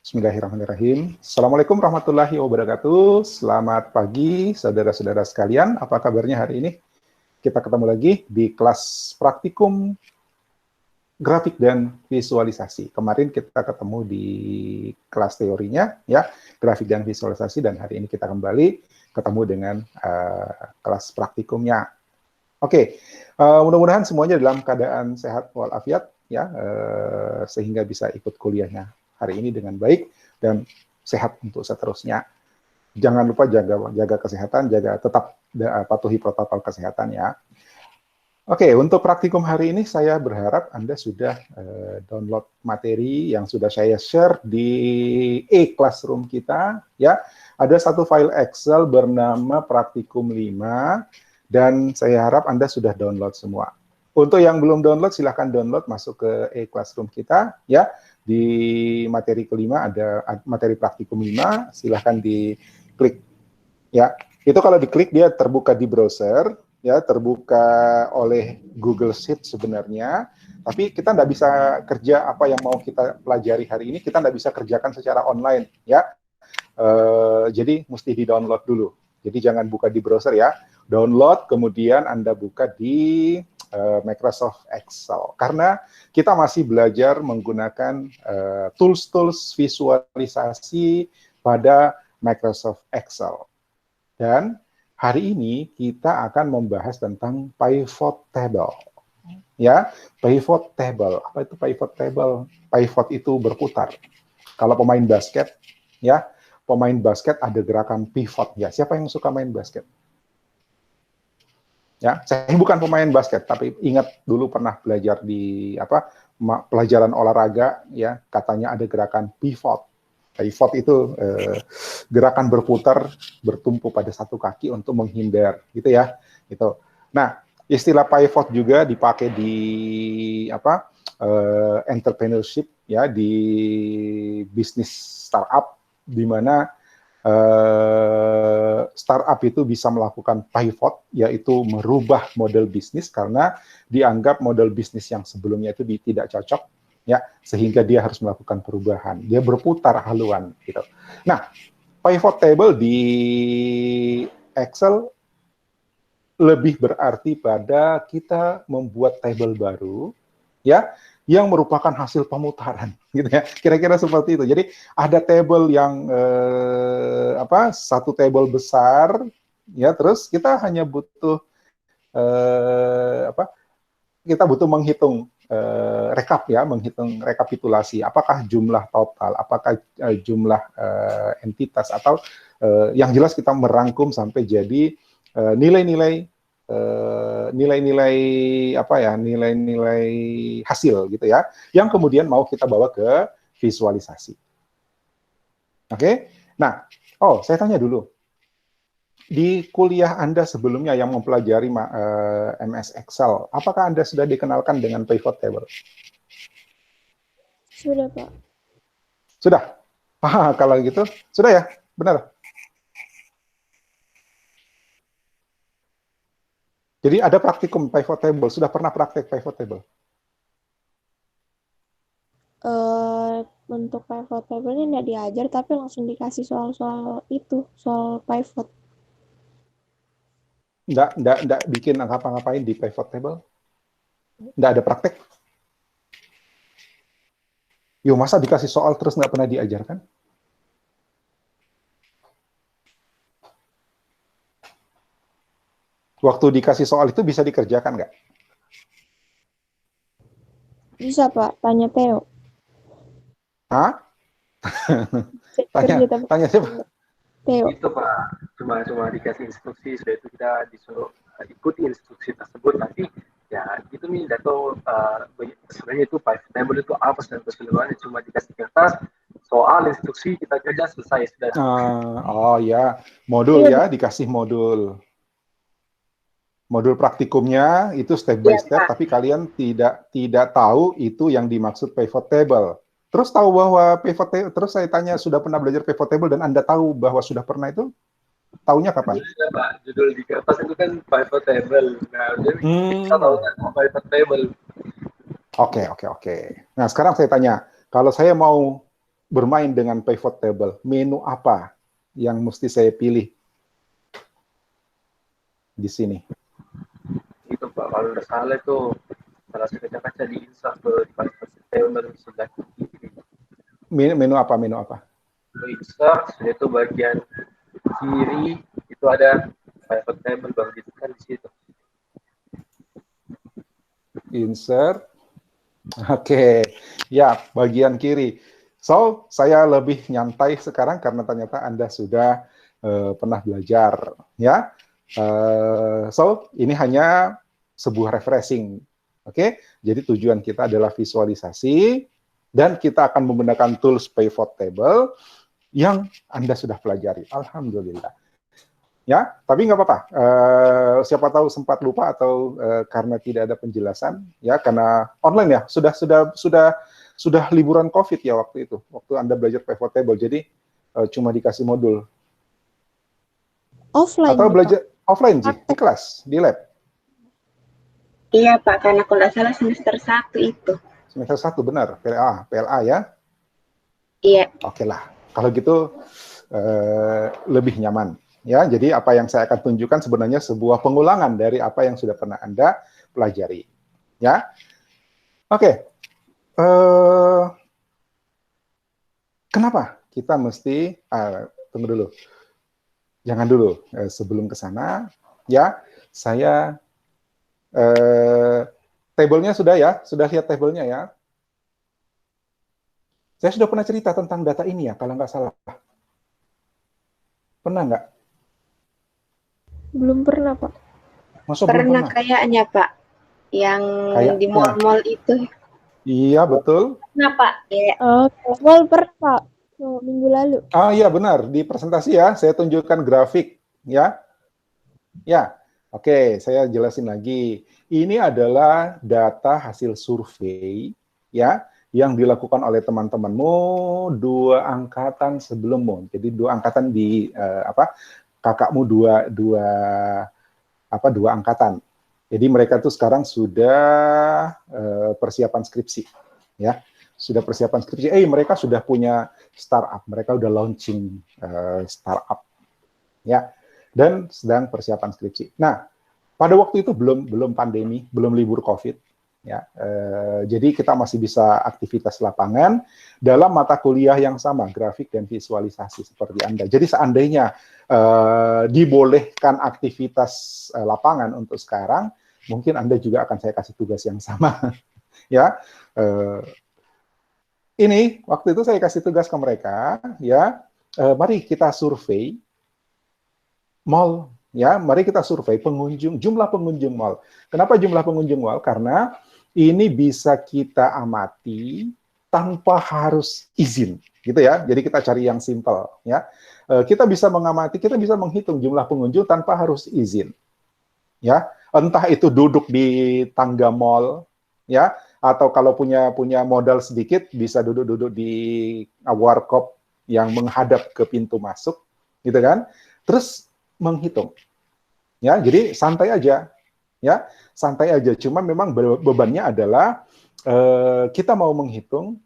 Bismillahirrahmanirrahim. Assalamualaikum warahmatullahi wabarakatuh. Selamat pagi, saudara-saudara sekalian. Apa kabarnya hari ini? Kita ketemu lagi di kelas praktikum grafik dan visualisasi. Kemarin kita ketemu di kelas teorinya, ya, grafik dan visualisasi, dan hari ini kita kembali ketemu dengan kelas praktikumnya. Oke, mudah-mudahan semuanya dalam keadaan sehat walafiat, ya, sehingga bisa ikut kuliahnya hari ini dengan baik dan sehat untuk seterusnya. Jangan lupa jaga kesehatan, tetap patuhi protokol kesehatan, ya. Oke, untuk praktikum hari ini saya berharap Anda sudah download materi yang sudah saya share di e-classroom kita, ya. Ada satu file Excel bernama praktikum 5 dan saya harap Anda sudah download semua. Untuk yang belum download, silahkan download, masuk ke e-classroom kita, ya. Di materi kelima ada materi praktikum 5, silahkan diklik, ya. Itu kalau diklik dia terbuka di browser, ya, terbuka oleh Google Sheet sebenarnya, tapi kita nggak bisa kerja apa yang mau kita pelajari hari ini, kita nggak bisa kerjakan secara online, ya. Jadi mesti di-download dulu. Jadi jangan buka di browser, ya. Download, kemudian Anda buka di Microsoft Excel. Karena kita masih belajar menggunakan tools-tools visualisasi pada Microsoft Excel. Dan hari ini kita akan membahas tentang pivot table. Ya, pivot table. Apa itu pivot table? Pivot itu berputar. Kalau pemain basket, ya, pemain basket ada gerakan pivot. Ya, siapa yang suka main basket? Ya, saya bukan pemain basket, tapi ingat dulu pernah belajar di pelajaran olahraga, ya, katanya ada gerakan pivot. Pivot itu gerakan berputar bertumpu pada satu kaki untuk menghindar, gitu ya. Gitu. Nah, istilah pivot juga dipakai di entrepreneurship, ya, di bisnis startup, di mana startup itu bisa melakukan pivot, yaitu merubah model bisnis karena dianggap model bisnis yang sebelumnya itu tidak cocok, ya, sehingga dia harus melakukan perubahan. Dia berputar haluan, gitu. Nah, pivot table di Excel lebih berarti pada kita membuat table baru, ya, yang merupakan hasil pemutaran, gitu ya. Kira-kira seperti itu. Jadi ada table yang satu table besar, ya, terus kita hanya butuh kita butuh menghitung menghitung rekapitulasi, apakah jumlah total, apakah jumlah entitas, atau yang jelas kita merangkum sampai jadi nilai-nilai hasil, gitu ya, yang kemudian mau kita bawa ke visualisasi. Oke? Nah, saya tanya dulu, di kuliah Anda sebelumnya yang mempelajari MS Excel, apakah Anda sudah dikenalkan dengan pivot table? Sudah, Pak. Sudah? Kalau gitu, sudah, ya? Benar? Jadi ada praktikum pivot table, sudah pernah praktek pivot table? Untuk pivot table-nya nggak diajar, tapi langsung dikasih soal-soal itu, soal pivot. Nggak bikin ngapa-ngapain di pivot table? Nggak ada praktek? Yo, masa dikasih soal terus nggak pernah diajarkan? Waktu dikasih soal itu bisa dikerjakan nggak? Bisa, Pak. Tanya Theo. Hah? Kerja, tapi Tanya siapa? Theo. Itu Pak, cuma dikasih instruksi, sudah itu kita disuruh ikuti instruksi tersebut, tapi ya itu nih tidak tahu sebenarnya itu pivot table itu apa dan keseluruhannya, cuma dikasih kertas soal instruksi kita kerja selesai sudah. Oh ya, modul, ya, dikasih modul praktikumnya itu step by step, tapi kalian tidak tahu itu yang dimaksud pivot table. Terus tahu bahwa pivot table, terus saya tanya, sudah pernah belajar pivot table dan Anda tahu bahwa sudah pernah itu? Tahunya kapan? Judul di kertas itu kan pivot table. Nah, jadi kita tahu kan pivot table. Oke, oke, oke. Nah, sekarang saya tanya, kalau saya mau bermain dengan pivot table, menu apa yang mesti saya pilih di sini? Itu Pak, kalau nggak salah itu salah satu kaca di insert ke table sebelah kiri. Menu apa? Menu apa? Insert itu bagian kiri itu ada pivot table bang, itu kan di situ. Insert. Oke, ya, bagian kiri. So, saya lebih nyantai sekarang karena ternyata Anda sudah pernah belajar, ya. So, ini hanya sebuah refreshing. Oke, jadi tujuan kita adalah visualisasi dan kita akan menggunakan tools pivot table yang Anda sudah pelajari. Alhamdulillah. Ya, tapi nggak apa-apa. Siapa tahu sempat lupa atau karena tidak ada penjelasan, ya karena online ya. Sudah liburan COVID ya waktu itu, waktu Anda belajar pivot table. Jadi cuma dikasih modul. Offline. Atau belajar Pak. offline sih, di kelas, di lab. Iya Pak, karena kalau nggak salah semester 1 itu. Semester 1 benar, PLA ya. Iya. Oke lah, kalau gitu lebih nyaman. Ya, jadi apa yang saya akan tunjukkan sebenarnya sebuah pengulangan dari apa yang sudah pernah Anda pelajari. Ya, oke. Kenapa kita mesti tunggu dulu? Jangan dulu. Sebelum ke sana, ya, saya tabelnya sudah ya, sudah lihat tabelnya ya. Saya sudah pernah cerita tentang data ini ya, kalau nggak salah. Pernah nggak? Belum pernah, Pak. Masa Pernah belum pernah? kayaknya Pak, yang Kayaknya. di mall-mall itu. Iya, betul. Nah Pak, ya. Mall pernah, Pak. Minggu lalu. Ah iya benar, di presentasi ya, saya tunjukkan grafik ya. Ya, oke, saya jelasin lagi. Ini adalah data hasil survei ya yang dilakukan oleh teman-temanmu 2 angkatan sebelummu. Jadi 2 angkatan di kakakmu dua angkatan. Jadi mereka tuh sekarang sudah persiapan skripsi ya. Sudah persiapan skripsi. Mereka sudah punya startup, mereka udah launching startup ya. Dan sedang persiapan skripsi. Nah, pada waktu itu belum pandemi, belum libur COVID ya. Jadi kita masih bisa aktivitas lapangan dalam mata kuliah yang sama, grafik dan visualisasi seperti Anda. Jadi seandainya dibolehkan aktivitas lapangan untuk sekarang, mungkin Anda juga akan saya kasih tugas yang sama. Ya, ini waktu itu saya kasih tugas ke mereka, ya, mari kita survei mall, ya, mari kita survei jumlah pengunjung mall. Kenapa jumlah pengunjung mall? Karena ini bisa kita amati tanpa harus izin, gitu ya. Jadi kita cari yang simpel, ya. Kita bisa mengamati, kita bisa menghitung jumlah pengunjung tanpa harus izin, ya. Entah itu duduk di tangga mall, ya, atau kalau punya modal sedikit bisa duduk-duduk di warkop yang menghadap ke pintu masuk, gitu kan? Terus menghitung, ya. Jadi santai aja, ya, santai aja. Cuma memang bebannya adalah kita mau menghitung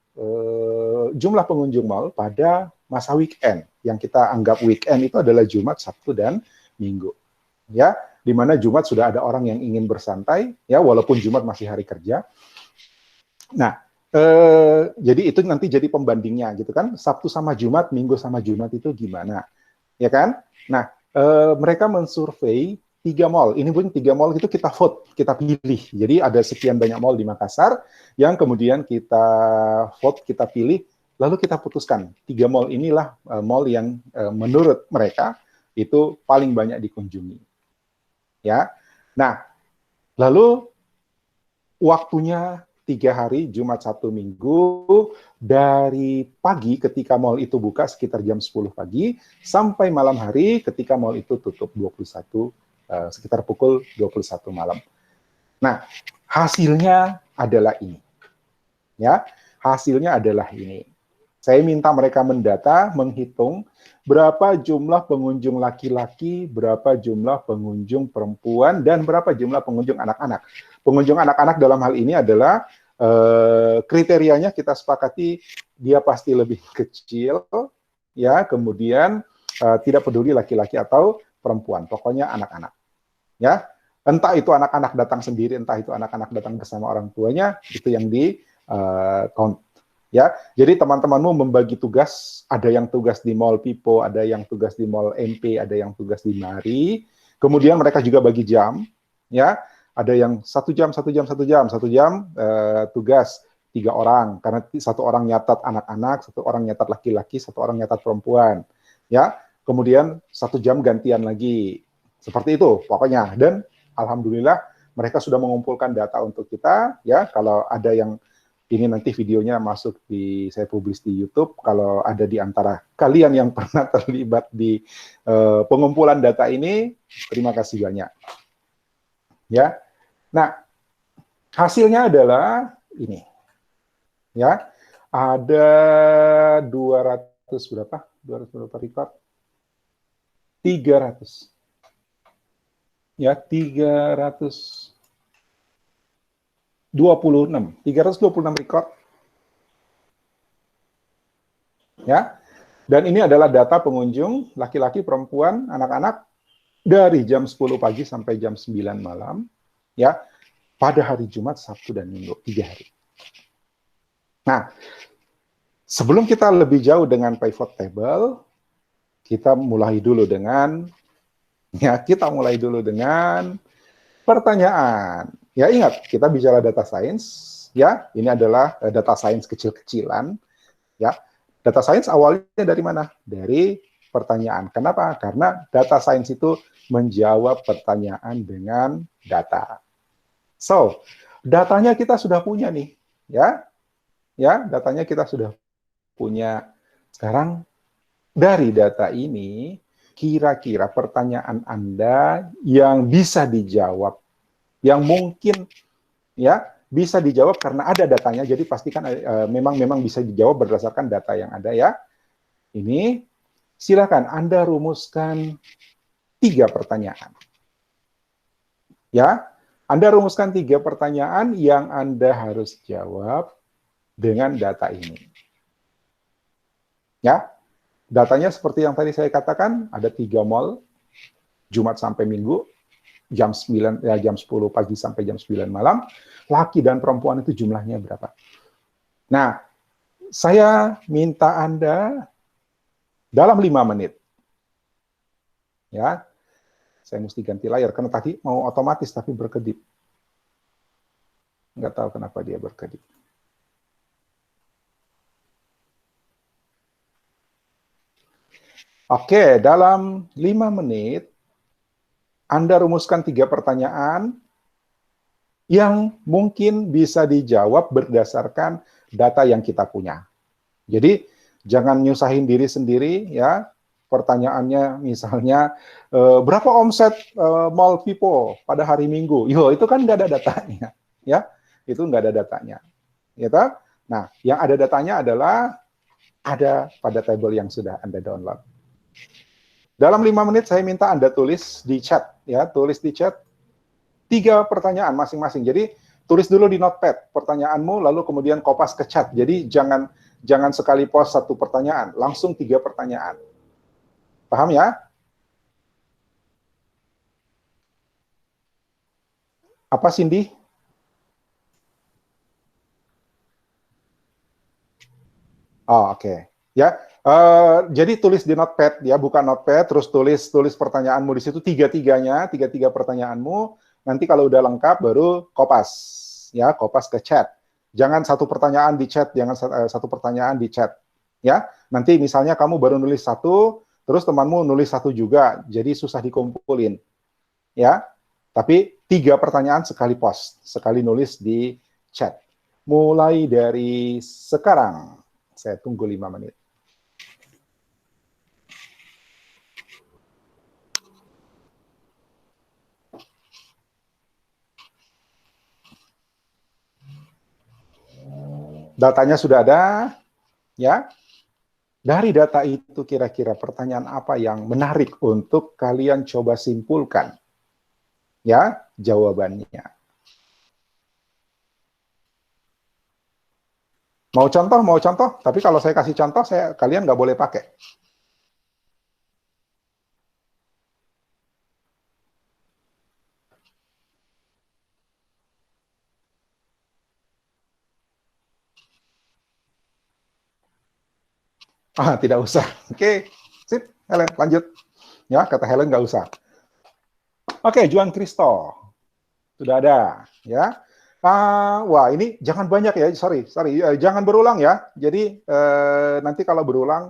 jumlah pengunjung mall pada masa weekend. Yang kita anggap weekend itu adalah Jumat, Sabtu, dan Minggu, ya. Di mana Jumat sudah ada orang yang ingin bersantai, ya, walaupun Jumat masih hari kerja. Nah, jadi itu nanti jadi pembandingnya, gitu kan? Sabtu sama Jumat, Minggu sama Jumat itu gimana, ya kan? Nah, mereka mensurvei 3 mall. Ini pun 3 mall itu kita vote, kita pilih. Jadi ada sekian banyak mall di Makassar yang kemudian kita vote, kita pilih, lalu kita putuskan 3 mall inilah mall yang menurut mereka itu paling banyak dikunjungi. Ya. Nah, lalu waktunya 3 hari, Jumat, Sabtu, Minggu, dari pagi ketika mall itu buka sekitar jam 10 pagi, sampai malam hari ketika mall itu tutup sekitar pukul 21 malam. Nah, hasilnya adalah ini. Ya, hasilnya adalah ini. Saya minta mereka mendata, menghitung berapa jumlah pengunjung laki-laki, berapa jumlah pengunjung perempuan, dan berapa jumlah pengunjung anak-anak. Pengunjung anak-anak dalam hal ini adalah kriterianya kita sepakati dia pasti lebih kecil, ya, kemudian tidak peduli laki-laki atau perempuan, pokoknya anak-anak, ya. Entah itu anak-anak datang sendiri, entah itu anak-anak datang bersama orang tuanya, itu yang di count, ya. Jadi teman-temanmu membagi tugas, ada yang tugas di Mall Pipo, ada yang tugas di Mall MP, ada yang tugas di Mari. Kemudian mereka juga bagi jam, ya. Ada yang 1 jam, 1 jam, 1 jam, 1 jam tugas 3 orang, karena 1 orang nyatat anak-anak, 1 orang nyatat laki-laki, 1 orang nyatat perempuan, ya. Kemudian 1 jam gantian lagi, seperti itu pokoknya. Dan alhamdulillah mereka sudah mengumpulkan data untuk kita, ya. Kalau ada yang ini nanti videonya masuk saya publis di YouTube. Kalau ada di antara kalian yang pernah terlibat di pengumpulan data ini, terima kasih banyak, ya. Nah, hasilnya adalah ini, ya. Ada 200 berapa? 200 berapa record? 300. Ya, 326 record. Ya. Dan ini adalah data pengunjung laki-laki, perempuan, anak-anak dari jam 10 pagi sampai jam 9 malam, ya, pada hari Jumat, Sabtu, dan Minggu, 3 hari. Nah, sebelum kita lebih jauh dengan pivot table, kita mulai dulu dengan pertanyaan. Ya, ingat, kita bicara data science, ya, ini adalah data science kecil-kecilan, ya. Data science awalnya dari mana? Dari pertanyaan. Kenapa? Karena data science itu menjawab pertanyaan dengan data. So, datanya kita sudah punya nih, ya. Ya, datanya kita sudah punya. Sekarang dari data ini, kira-kira pertanyaan Anda yang bisa dijawab, yang mungkin, ya, bisa dijawab karena ada datanya. Jadi pastikan memang bisa dijawab berdasarkan data yang ada, ya. Ini silakan Anda rumuskan 3 pertanyaan. Ya, Anda rumuskan 3 pertanyaan yang Anda harus jawab dengan data ini. Ya, datanya seperti yang tadi saya katakan, ada 3 mall, Jumat sampai Minggu, jam 10 pagi sampai jam 9 malam, laki dan perempuan itu jumlahnya berapa. Nah, saya minta Anda dalam 5 menit. Ya, saya mesti ganti layar, karena tadi mau otomatis tapi berkedip. Nggak tahu kenapa dia berkedip. Oke, dalam 5 menit, Anda rumuskan 3 pertanyaan yang mungkin bisa dijawab berdasarkan data yang kita punya. Jadi, jangan nyusahin diri sendiri, ya. Pertanyaannya misalnya, berapa omset Mall Pipo pada hari Minggu? Yo, itu kan nggak ada datanya, ya. Itu nggak ada datanya, gitu. Nah, yang ada datanya adalah ada pada table yang sudah Anda download. Dalam 5 menit saya minta Anda tulis di chat, ya, tulis di chat 3 pertanyaan masing-masing. Jadi tulis dulu di notepad pertanyaanmu, lalu kemudian kopas ke chat. Jadi jangan sekali post 1 pertanyaan, langsung 3 pertanyaan. Paham, ya? Apa, Cindy? Oh, oke. Ya, jadi tulis di notepad, ya, buka notepad, terus tulis pertanyaanmu di situ, tiga pertanyaanmu. Nanti kalau udah lengkap baru kopas, ya, kopas ke chat. Jangan 1 pertanyaan di chat, jangan 1 pertanyaan di chat, ya. Nanti misalnya kamu baru nulis 1, terus temanmu nulis 1 juga, jadi susah dikumpulin, ya. Tapi 3 pertanyaan sekali post, sekali nulis di chat. Mulai dari sekarang, saya tunggu 5 menit. Datanya sudah ada, ya. Dari data itu kira-kira pertanyaan apa yang menarik untuk kalian coba simpulkan? Ya, jawabannya. Mau contoh, tapi kalau saya kasih contoh, kalian nggak boleh pakai. Tidak usah. Oke, sip, Helen, lanjut. Ya, kata Helen nggak usah. Oke, Juan Cristo. Sudah ada, ya. Wah, ini jangan banyak ya, sorry, jangan berulang ya. Jadi nanti kalau berulang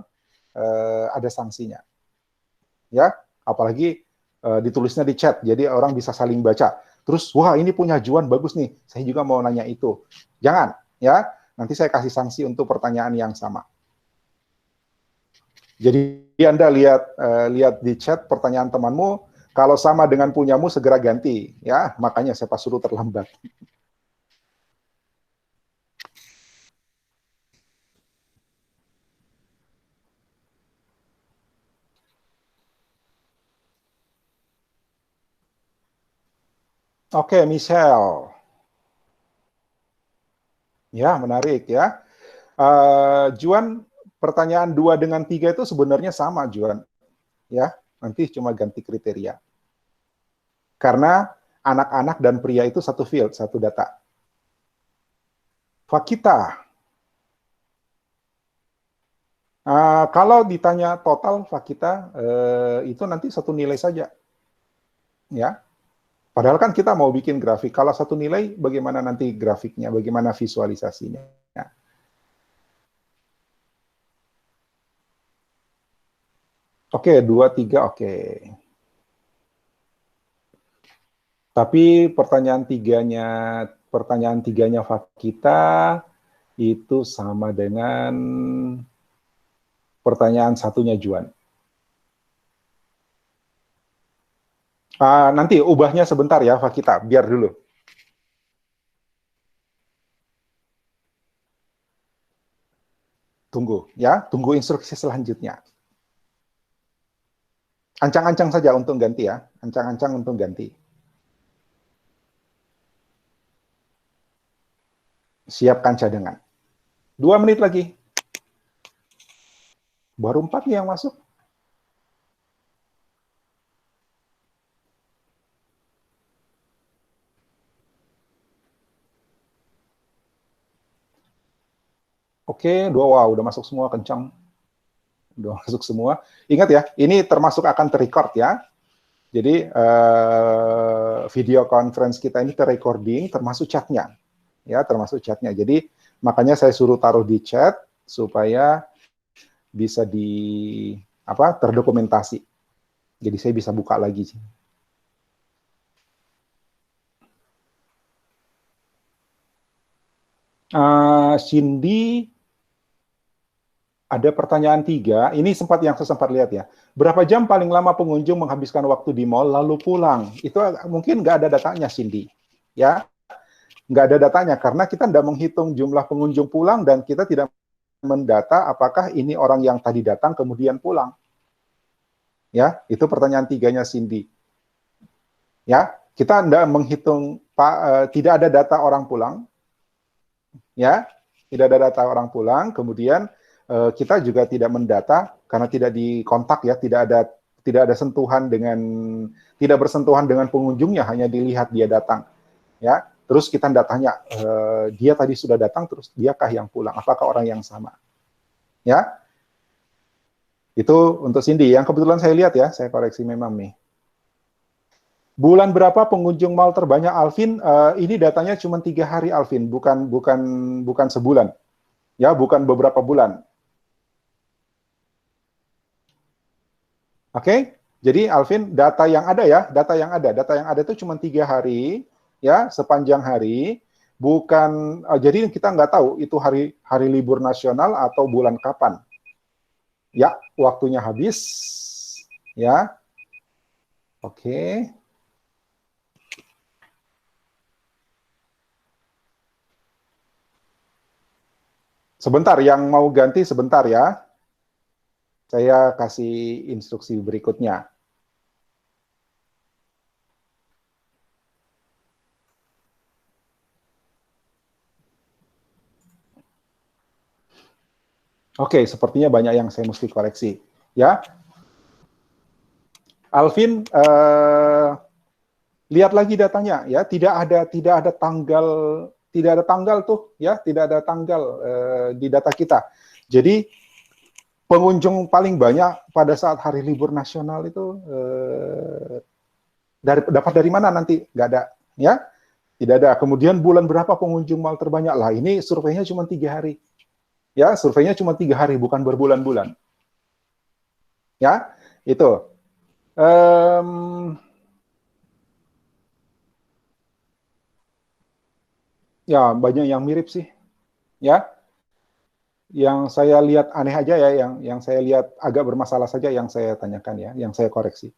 ada sanksinya, ya. Apalagi ditulisnya di chat, jadi orang bisa saling baca. Terus, wah ini punya Juan bagus nih, saya juga mau nanya itu. Jangan, ya. Nanti saya kasih sanksi untuk pertanyaan yang sama. Jadi Anda lihat di chat pertanyaan temanmu, kalau sama dengan punyamu segera ganti, ya. Makanya saya pas suruh terlambat. Oke, Michelle. Ya, menarik ya. Juan, pertanyaan 2 dengan 3 itu sebenarnya sama, Juan. Ya, nanti cuma ganti kriteria. Karena anak-anak dan pria itu satu field, satu data. Fakita. Kalau ditanya total Fakita, itu nanti satu nilai saja. Ya. Padahal kan kita mau bikin grafik. Kalau satu nilai, bagaimana nanti grafiknya, bagaimana visualisasinya. Oke, 2, 3, oke. Tapi pertanyaan tiganya Fakita itu sama dengan pertanyaan satunya Juan. Nanti ubahnya sebentar ya Fakita, biar dulu. Tunggu ya, tunggu instruksi selanjutnya. Ancang-ancang saja untuk ganti ya, ancang-ancang untuk ganti. Siapkan cadangan. 2 menit lagi. Baru 4 nih yang masuk. Oke, 2, wow, udah masuk semua, kencang. Udah masuk semua. Ingat ya, ini termasuk akan terrecord ya. Jadi video conference kita ini terrecording, termasuk chatnya. Ya, termasuk chatnya. Jadi makanya saya suruh taruh di chat supaya bisa terdokumentasi. Jadi saya bisa buka lagi. Cindy, ada pertanyaan 3. Ini yang saya sempat lihat ya. Berapa jam paling lama pengunjung menghabiskan waktu di mall lalu pulang? Itu mungkin nggak ada datanya, Cindy. Ya, nggak ada datanya karena kita tidak menghitung jumlah pengunjung pulang dan kita tidak mendata apakah ini orang yang tadi datang kemudian pulang. Ya, itu pertanyaan 3-nya Cindy. Ya, kita tidak menghitung, tidak ada data orang pulang. Ya, tidak ada data orang pulang. Kemudian kita juga tidak mendata karena tidak dikontak ya, tidak ada sentuhan tidak bersentuhan dengan pengunjungnya, hanya dilihat dia datang. Ya, terus kita tidak tanya dia tadi sudah datang, terus diakah yang pulang? Apakah orang yang sama? Ya, itu untuk Cindy. Yang kebetulan saya lihat ya, saya koreksi memang nih. Bulan berapa pengunjung mall terbanyak, Alvin? Ini datanya cuma 3 hari, Alvin, bukan sebulan. Ya, bukan beberapa bulan. Oke, jadi Alvin, data yang ada itu cuma 3 hari, ya, sepanjang hari. Bukan, jadi kita nggak tahu itu hari libur nasional atau bulan kapan. Ya, waktunya habis. Ya, oke. Sebentar, yang mau ganti sebentar ya. Saya kasih instruksi berikutnya. Oke, sepertinya banyak yang saya mesti koreksi. Ya, Alvin, lihat lagi datanya ya, tidak ada tanggal tuh ya, tidak ada tanggal di data kita. Jadi pengunjung paling banyak pada saat hari libur nasional itu dapat dari mana nanti? Nggak ada ya, tidak ada. Kemudian bulan berapa pengunjung mal terbanyak? Lah ini surveinya cuma 3 hari ya, surveinya cuma 3 hari, bukan berbulan-bulan ya, itu. Ya banyak yang mirip sih ya, yang saya lihat aneh aja ya, yang saya lihat agak bermasalah saja yang saya tanyakan ya, yang saya koreksi.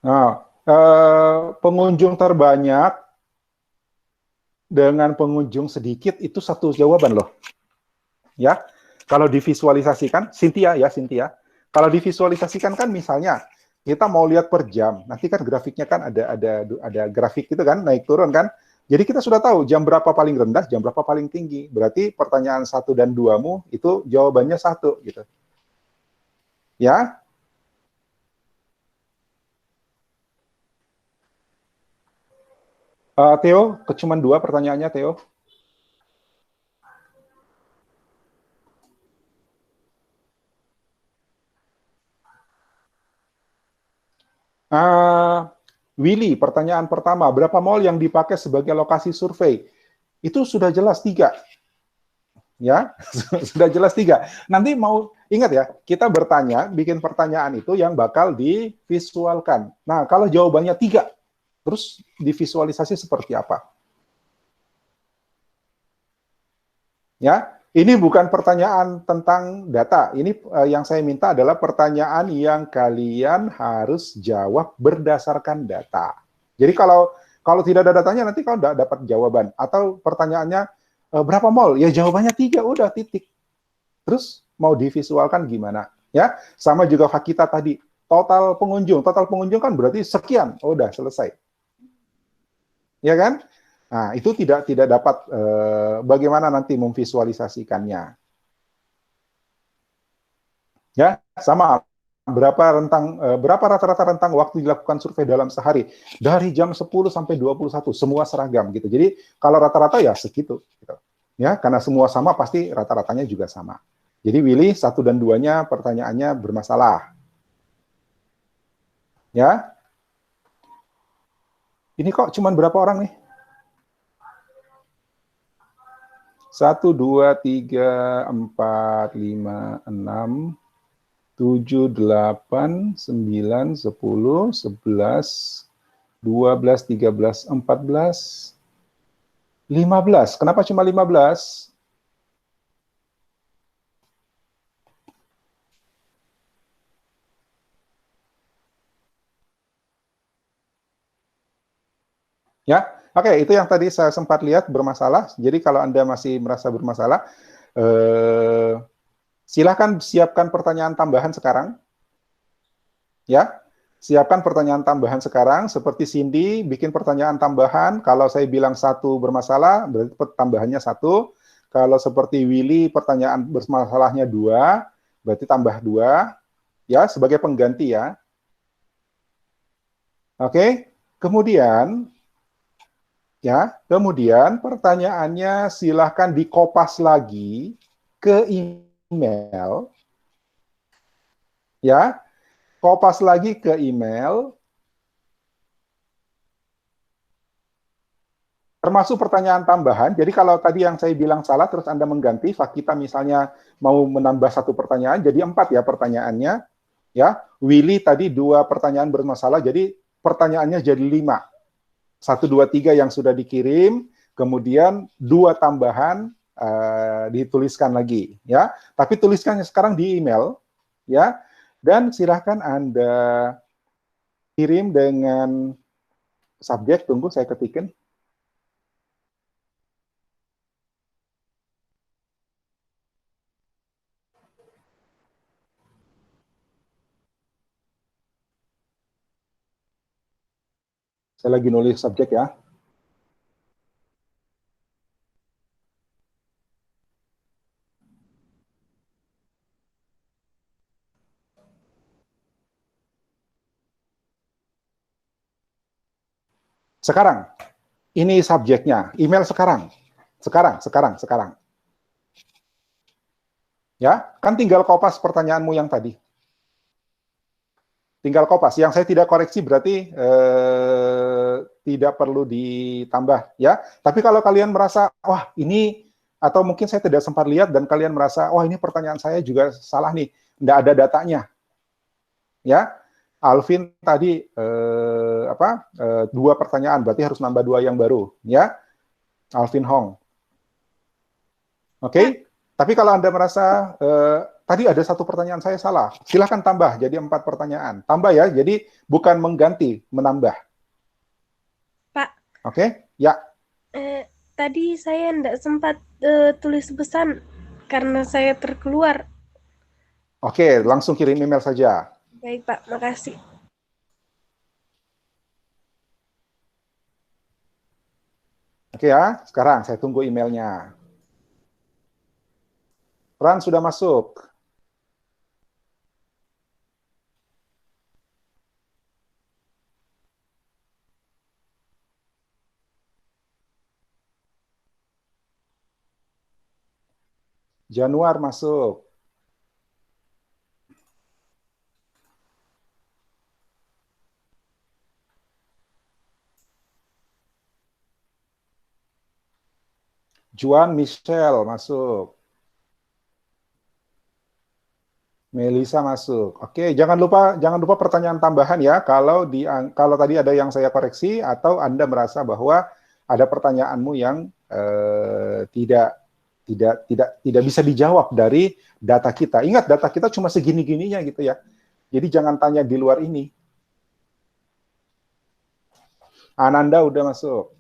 Nah, pengunjung terbanyak dengan pengunjung sedikit itu satu jawaban loh. Ya, kalau divisualisasikan, Cynthia ya, Cynthia. Kalau divisualisasikan kan misalnya kita mau lihat per jam, nanti kan grafiknya kan ada grafik gitu kan, naik turun kan. Jadi kita sudah tahu jam berapa paling rendah, jam berapa paling tinggi. Berarti pertanyaan 1 dan 2-mu itu jawabannya 1 gitu. Ya, Theo, cuma 2 pertanyaannya Theo. Willy, pertanyaan pertama, berapa mall yang dipakai sebagai lokasi survei? Itu sudah jelas 3. Ya, sudah jelas 3. Nanti mau ingat ya, kita bertanya, bikin pertanyaan itu yang bakal divisualkan. Nah, kalau jawabannya 3, terus divisualisasi seperti apa? Ya, ini bukan pertanyaan tentang data. Ini yang saya minta adalah pertanyaan yang kalian harus jawab berdasarkan data. Jadi kalau tidak ada datanya nanti kau tidak dapat jawaban. Atau pertanyaannya berapa mall? Ya jawabannya 3, udah titik. Terus mau divisualkan gimana? Ya, sama juga Fakita tadi. Total pengunjung kan berarti sekian. Oh, udah selesai. Ya kan? Nah, itu tidak dapat bagaimana nanti memvisualisasikannya. Ya, sama berapa rata-rata rentang waktu dilakukan survei dalam sehari? Dari jam 10 sampai 21, semua seragam gitu. Jadi kalau rata-rata ya segitu gitu. Ya, karena semua sama pasti rata-ratanya juga sama. Jadi Willy 1 dan 2-nya pertanyaannya bermasalah. Ya. Ini kok cuman berapa orang nih? 1, 2, 3, 4, 5, 6, 7, 8, 9, 10, 11, 12, 13, 14, 15. Kenapa cuma 15? Ya, oke, itu yang tadi saya sempat lihat bermasalah. Jadi kalau Anda masih merasa bermasalah, silakan siapkan pertanyaan tambahan sekarang. Ya, siapkan pertanyaan tambahan sekarang. Seperti Cindy, bikin pertanyaan tambahan. Kalau saya bilang 1 bermasalah, berarti tambahannya 1. Kalau seperti Willy, pertanyaan bermasalahnya 2, berarti tambah 2. Ya, sebagai pengganti ya. Oke, kemudian pertanyaannya silahkan dikopas lagi ke email, ya, kopas lagi ke email, termasuk pertanyaan tambahan. Jadi kalau tadi yang saya bilang salah, terus Anda mengganti, Fakita misalnya mau menambah 1 pertanyaan, jadi 4 ya pertanyaannya, ya. Willy tadi 2 pertanyaan bermasalah, jadi pertanyaannya jadi 5. 1, 2, 3 yang sudah dikirim, kemudian 2 tambahan dituliskan lagi, ya. Tapi tuliskannya sekarang di email, ya. Dan silahkan Anda kirim dengan subjek, tunggu saya ketikin. Saya lagi nulis subjek ya. Sekarang, ini subjeknya. Email sekarang. Sekarang. Ya, kan tinggal kopas pertanyaanmu yang tadi. Tinggal kopas. Yang saya tidak koreksi berarti tidak perlu ditambah. Ya, tapi kalau kalian merasa, wah ini, atau mungkin saya tidak sempat lihat dan kalian merasa, wah ini pertanyaan saya juga salah nih, tidak ada datanya. Ya, Alvin tadi 2 pertanyaan, berarti harus nambah 2 yang baru, ya. Alvin Hong. Oke? Tapi kalau Anda merasa tadi ada 1 pertanyaan saya salah, silahkan tambah jadi 4 pertanyaan. Tambah ya, jadi bukan mengganti, menambah. Pak. Oke? Ya. Tadi saya tidak sempat tulis pesan karena saya terkeluar. Oke, langsung kirim email saja. Baik, Pak. Makasih. Oke ya, sekarang saya tunggu emailnya. Ran sudah masuk. Januar masuk. Juan Michelle masuk. Melisa masuk. Oke, jangan lupa pertanyaan tambahan ya. Kalau tadi ada yang saya koreksi atau Anda merasa bahwa ada pertanyaanmu yang tidak bisa dijawab dari data kita. Ingat, data kita cuma segini-gininya gitu ya. Jadi jangan tanya di luar ini. Ananda udah masuk.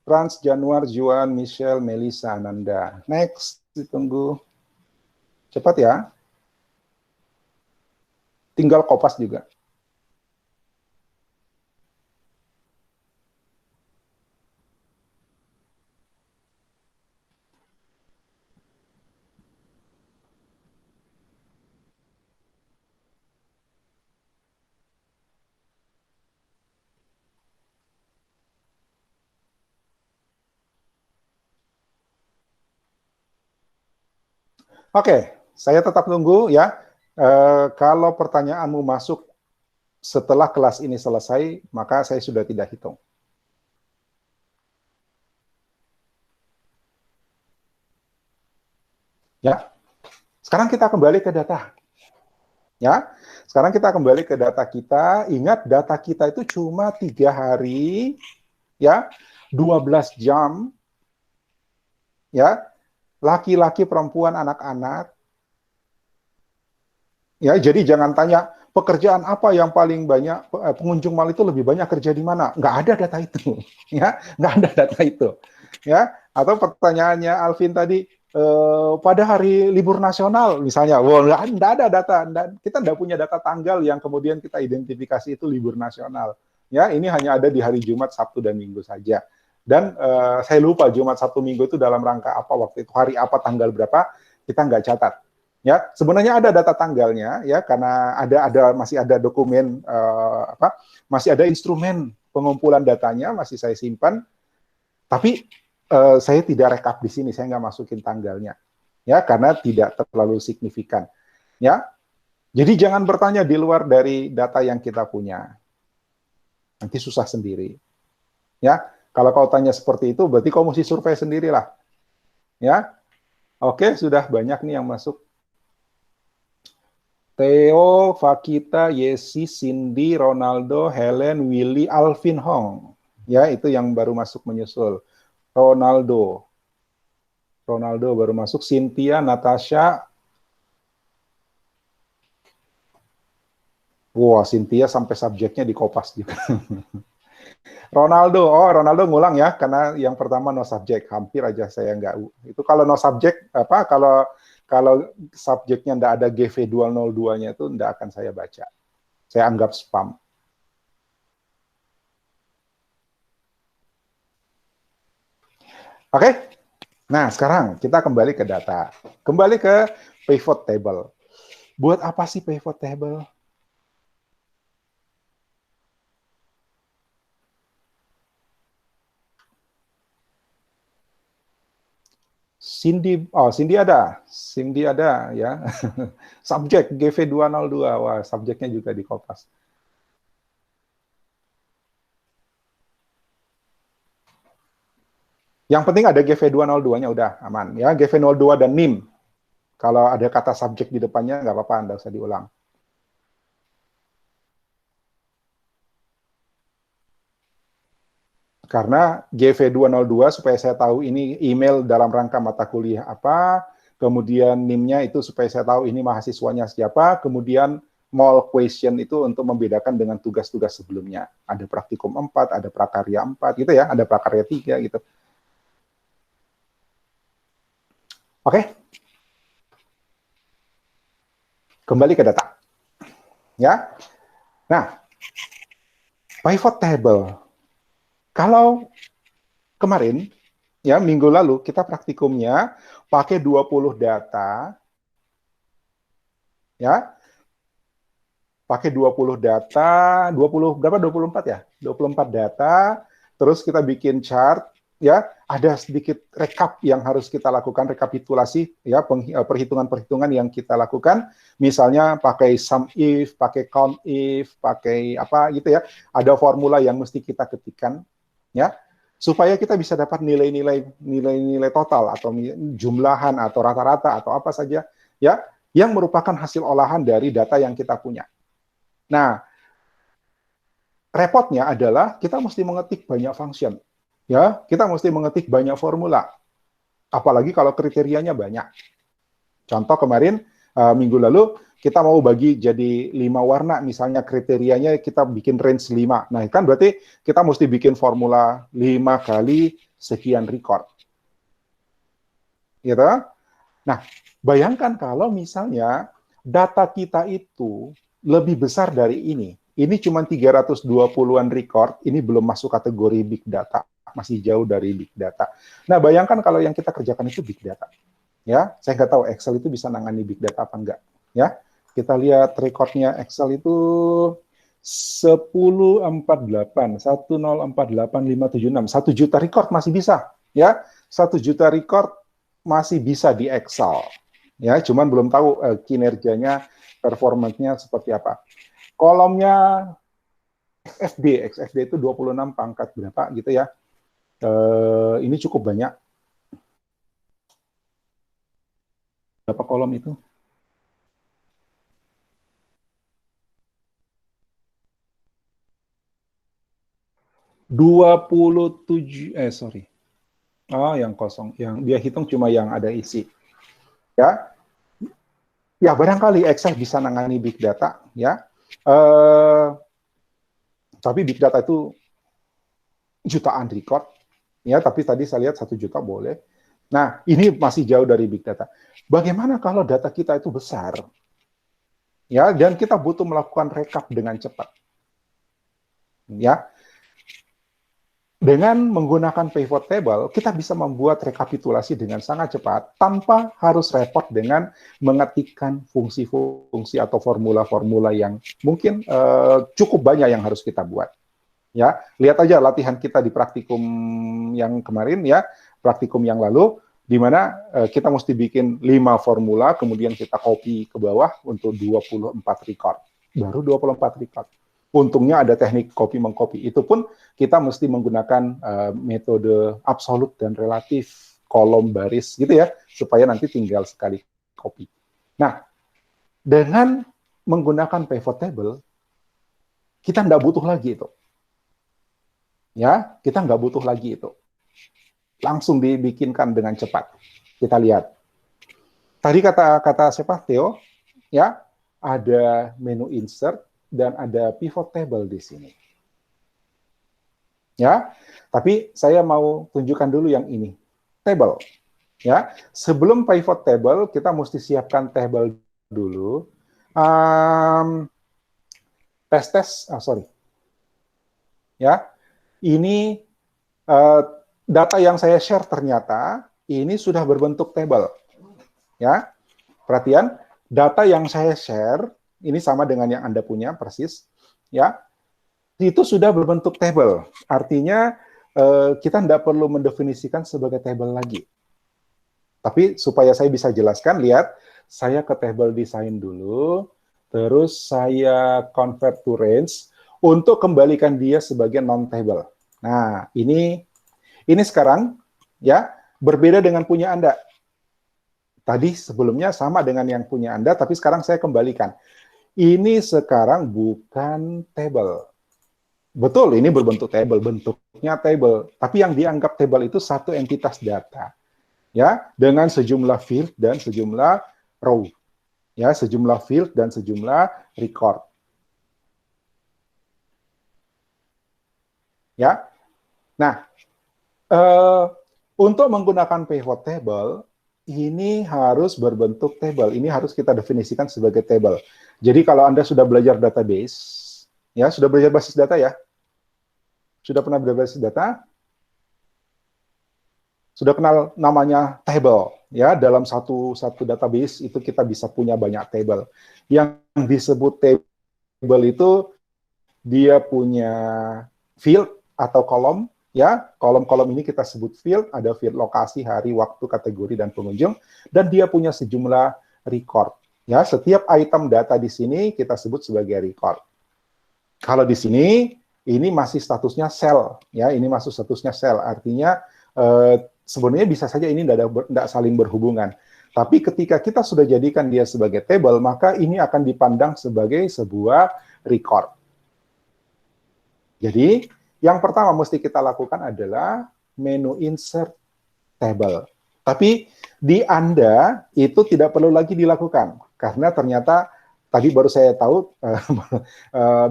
Frans, Januar, Juan, Michelle, Melisa, Ananda. Next, ditunggu. Cepat ya. Tinggal kopas juga. Oke, saya tetap tunggu ya. Kalau pertanyaanmu masuk setelah kelas ini selesai, maka saya sudah tidak hitung. Ya, sekarang kita kembali ke data. Ya, sekarang kita kembali ke data kita. Ingat, data kita itu cuma 3 hari, ya, 12 jam, ya, laki-laki, perempuan, anak-anak. Ya, jadi jangan tanya pekerjaan apa yang paling banyak pengunjung mal itu lebih banyak kerja di mana? Nggak ada data itu, ya, nggak ada data itu, ya. Atau pertanyaannya Alvin tadi pada hari libur nasional misalnya, nggak ada data, kita nggak punya data tanggal yang kemudian kita identifikasi itu libur nasional, ya. Ini hanya ada di hari Jumat, Sabtu dan Minggu saja. Dan saya lupa Jumat, Sabtu, Minggu itu dalam rangka apa waktu itu, hari apa, tanggal berapa, kita nggak catat. Ya, sebenarnya ada data tanggalnya ya, karena masih ada dokumen masih ada instrumen pengumpulan datanya masih saya simpan, tapi saya tidak rekap di sini, saya nggak masukin tanggalnya ya, karena tidak terlalu signifikan ya. Jadi jangan bertanya di luar dari data yang kita punya, nanti susah sendiri ya. Kalau kau tanya seperti itu berarti kau mesti survei sendirilah ya. Oke, sudah banyak nih yang masuk. Theo, Fakita, Yesi, Cindy, Ronaldo, Helen, Willy, Alvin Hong. Ya, itu yang baru masuk menyusul. Ronaldo baru masuk. Cynthia, Natasha. Wah, Cynthia sampai subjeknya di kopas juga. Ronaldo ngulang ya, karena yang pertama no subjek. Hampir aja saya nggak. Itu kalau no subjek, kalau subjeknya tidak ada GV202-nya itu tidak akan saya baca. Saya anggap spam. Oke? Nah, sekarang kita kembali ke data. Kembali ke pivot table. Buat apa sih pivot table? Cindy ada ya. Subjek GV202, wah subjeknya juga di Kopas. Yang penting ada GV202-nya udah aman ya, GV02 dan NIM. Kalau ada kata subjek di depannya nggak apa-apa, nggak usah diulang. Karena GV202 supaya saya tahu ini email dalam rangka mata kuliah apa, kemudian NIM-nya itu supaya saya tahu ini mahasiswanya siapa, kemudian mall question itu untuk membedakan dengan tugas-tugas sebelumnya. Ada praktikum 4, ada prakarya 4 gitu ya, ada prakarya 3 gitu. Oke. Kembali ke data. Ya. Nah, pivot table. Kalau kemarin, ya minggu lalu, kita praktikumnya pakai 20 data, ya, pakai 20 data, 20, berapa, 24 ya? 24 data, terus kita bikin chart, ya, ada sedikit rekap yang harus kita lakukan, rekapitulasi, ya, perhitungan-perhitungan yang kita lakukan, misalnya pakai sum if, pakai count if, pakai apa gitu ya, ada formula yang mesti kita ketikkan, ya, supaya kita bisa dapat nilai-nilai total atau jumlahan atau rata-rata atau apa saja ya yang merupakan hasil olahan dari data yang kita punya. Nah, repotnya adalah kita mesti mengetik banyak function. Ya, kita mesti mengetik banyak formula. Apalagi kalau kriterianya banyak. Contoh kemarin minggu lalu kita mau bagi jadi 5 warna, misalnya kriterianya kita bikin range 5. Nah, kan berarti kita mesti bikin formula 5 kali sekian record. Gitu? Nah, bayangkan kalau misalnya data kita itu lebih besar dari ini. Ini cuma 320-an record, ini belum masuk kategori big data, masih jauh dari big data. Nah, bayangkan kalau yang kita kerjakan itu big data. Ya, saya nggak tahu Excel itu bisa nangani big data apa enggak. Ya, kita lihat recordnya Excel itu 1048, 1048576, 1 juta record masih bisa, ya, 1 juta record masih bisa di Excel, ya, cuman belum tahu kinerjanya, performanya seperti apa. Kolomnya XFD itu 26 pangkat berapa gitu ya, ini cukup banyak. Berapa kolom itu? Yang kosong, yang dia hitung cuma yang ada isi. Ya, ya barangkali Excel bisa nangani big data, ya. Tapi big data itu jutaan record, ya. Tapi tadi saya lihat 1 juta boleh. Nah, ini masih jauh dari big data. Bagaimana kalau data kita itu besar, ya, dan kita butuh melakukan rekap dengan cepat, ya. Dengan menggunakan pivot table, kita bisa membuat rekapitulasi dengan sangat cepat tanpa harus repot dengan mengetikkan fungsi-fungsi atau formula-formula yang mungkin cukup banyak yang harus kita buat. Ya, lihat aja latihan kita di praktikum yang kemarin ya, praktikum yang lalu, di mana kita mesti bikin 5 formula, kemudian kita copy ke bawah untuk 24 record. Baru 24 record. Untungnya ada teknik copy-mengcopy. Itu pun kita mesti menggunakan metode absolut dan relatif, kolom baris gitu ya, supaya nanti tinggal sekali copy. Nah, dengan menggunakan pivot table, kita nggak butuh lagi itu. Ya, kita nggak butuh lagi itu. Langsung dibikinkan dengan cepat. Kita lihat. Tadi kata siapa? Theo, ya, ada menu insert, dan ada pivot table di sini. Ya, tapi saya mau tunjukkan dulu yang ini. Table. Ya, sebelum pivot table kita mesti siapkan table dulu. Ya, ini data yang saya share ternyata ini sudah berbentuk table. Ya, perhatian, data yang saya share ini sama dengan yang Anda punya persis, ya. Itu sudah berbentuk table. Artinya kita tidak perlu mendefinisikan sebagai table lagi. Tapi supaya saya bisa jelaskan, lihat, saya ke table design dulu, terus saya convert to range untuk kembalikan dia sebagai non-table. Nah, ini sekarang ya berbeda dengan punya Anda. Tadi sebelumnya sama dengan yang punya Anda, tapi sekarang saya kembalikan. Ini sekarang bukan table. Betul, ini berbentuk table, bentuknya table. Tapi yang dianggap table itu satu entitas data, ya, dengan sejumlah field dan sejumlah row, ya, sejumlah field dan sejumlah record, ya. Nah, untuk menggunakan pivot table ini harus berbentuk table. Ini harus kita definisikan sebagai table. Jadi kalau Anda sudah belajar database, ya, sudah belajar basis data ya? Sudah pernah belajar basis data? Sudah kenal namanya table, ya? Dalam satu database itu kita bisa punya banyak table. Yang disebut table itu dia punya field atau kolom, ya, kolom-kolom ini kita sebut field, ada field lokasi, hari, waktu, kategori, dan pengunjung, dan dia punya sejumlah record. Ya, setiap item data di sini kita sebut sebagai record. Kalau di sini, ini masih statusnya cell, ya, ini masih statusnya cell, artinya sebenarnya bisa saja ini tidak saling berhubungan. Tapi ketika kita sudah jadikan dia sebagai table, maka ini akan dipandang sebagai sebuah record. Jadi, yang pertama mesti kita lakukan adalah menu insert table. Tapi di Anda itu tidak perlu lagi dilakukan. Karena ternyata tadi baru saya tahu,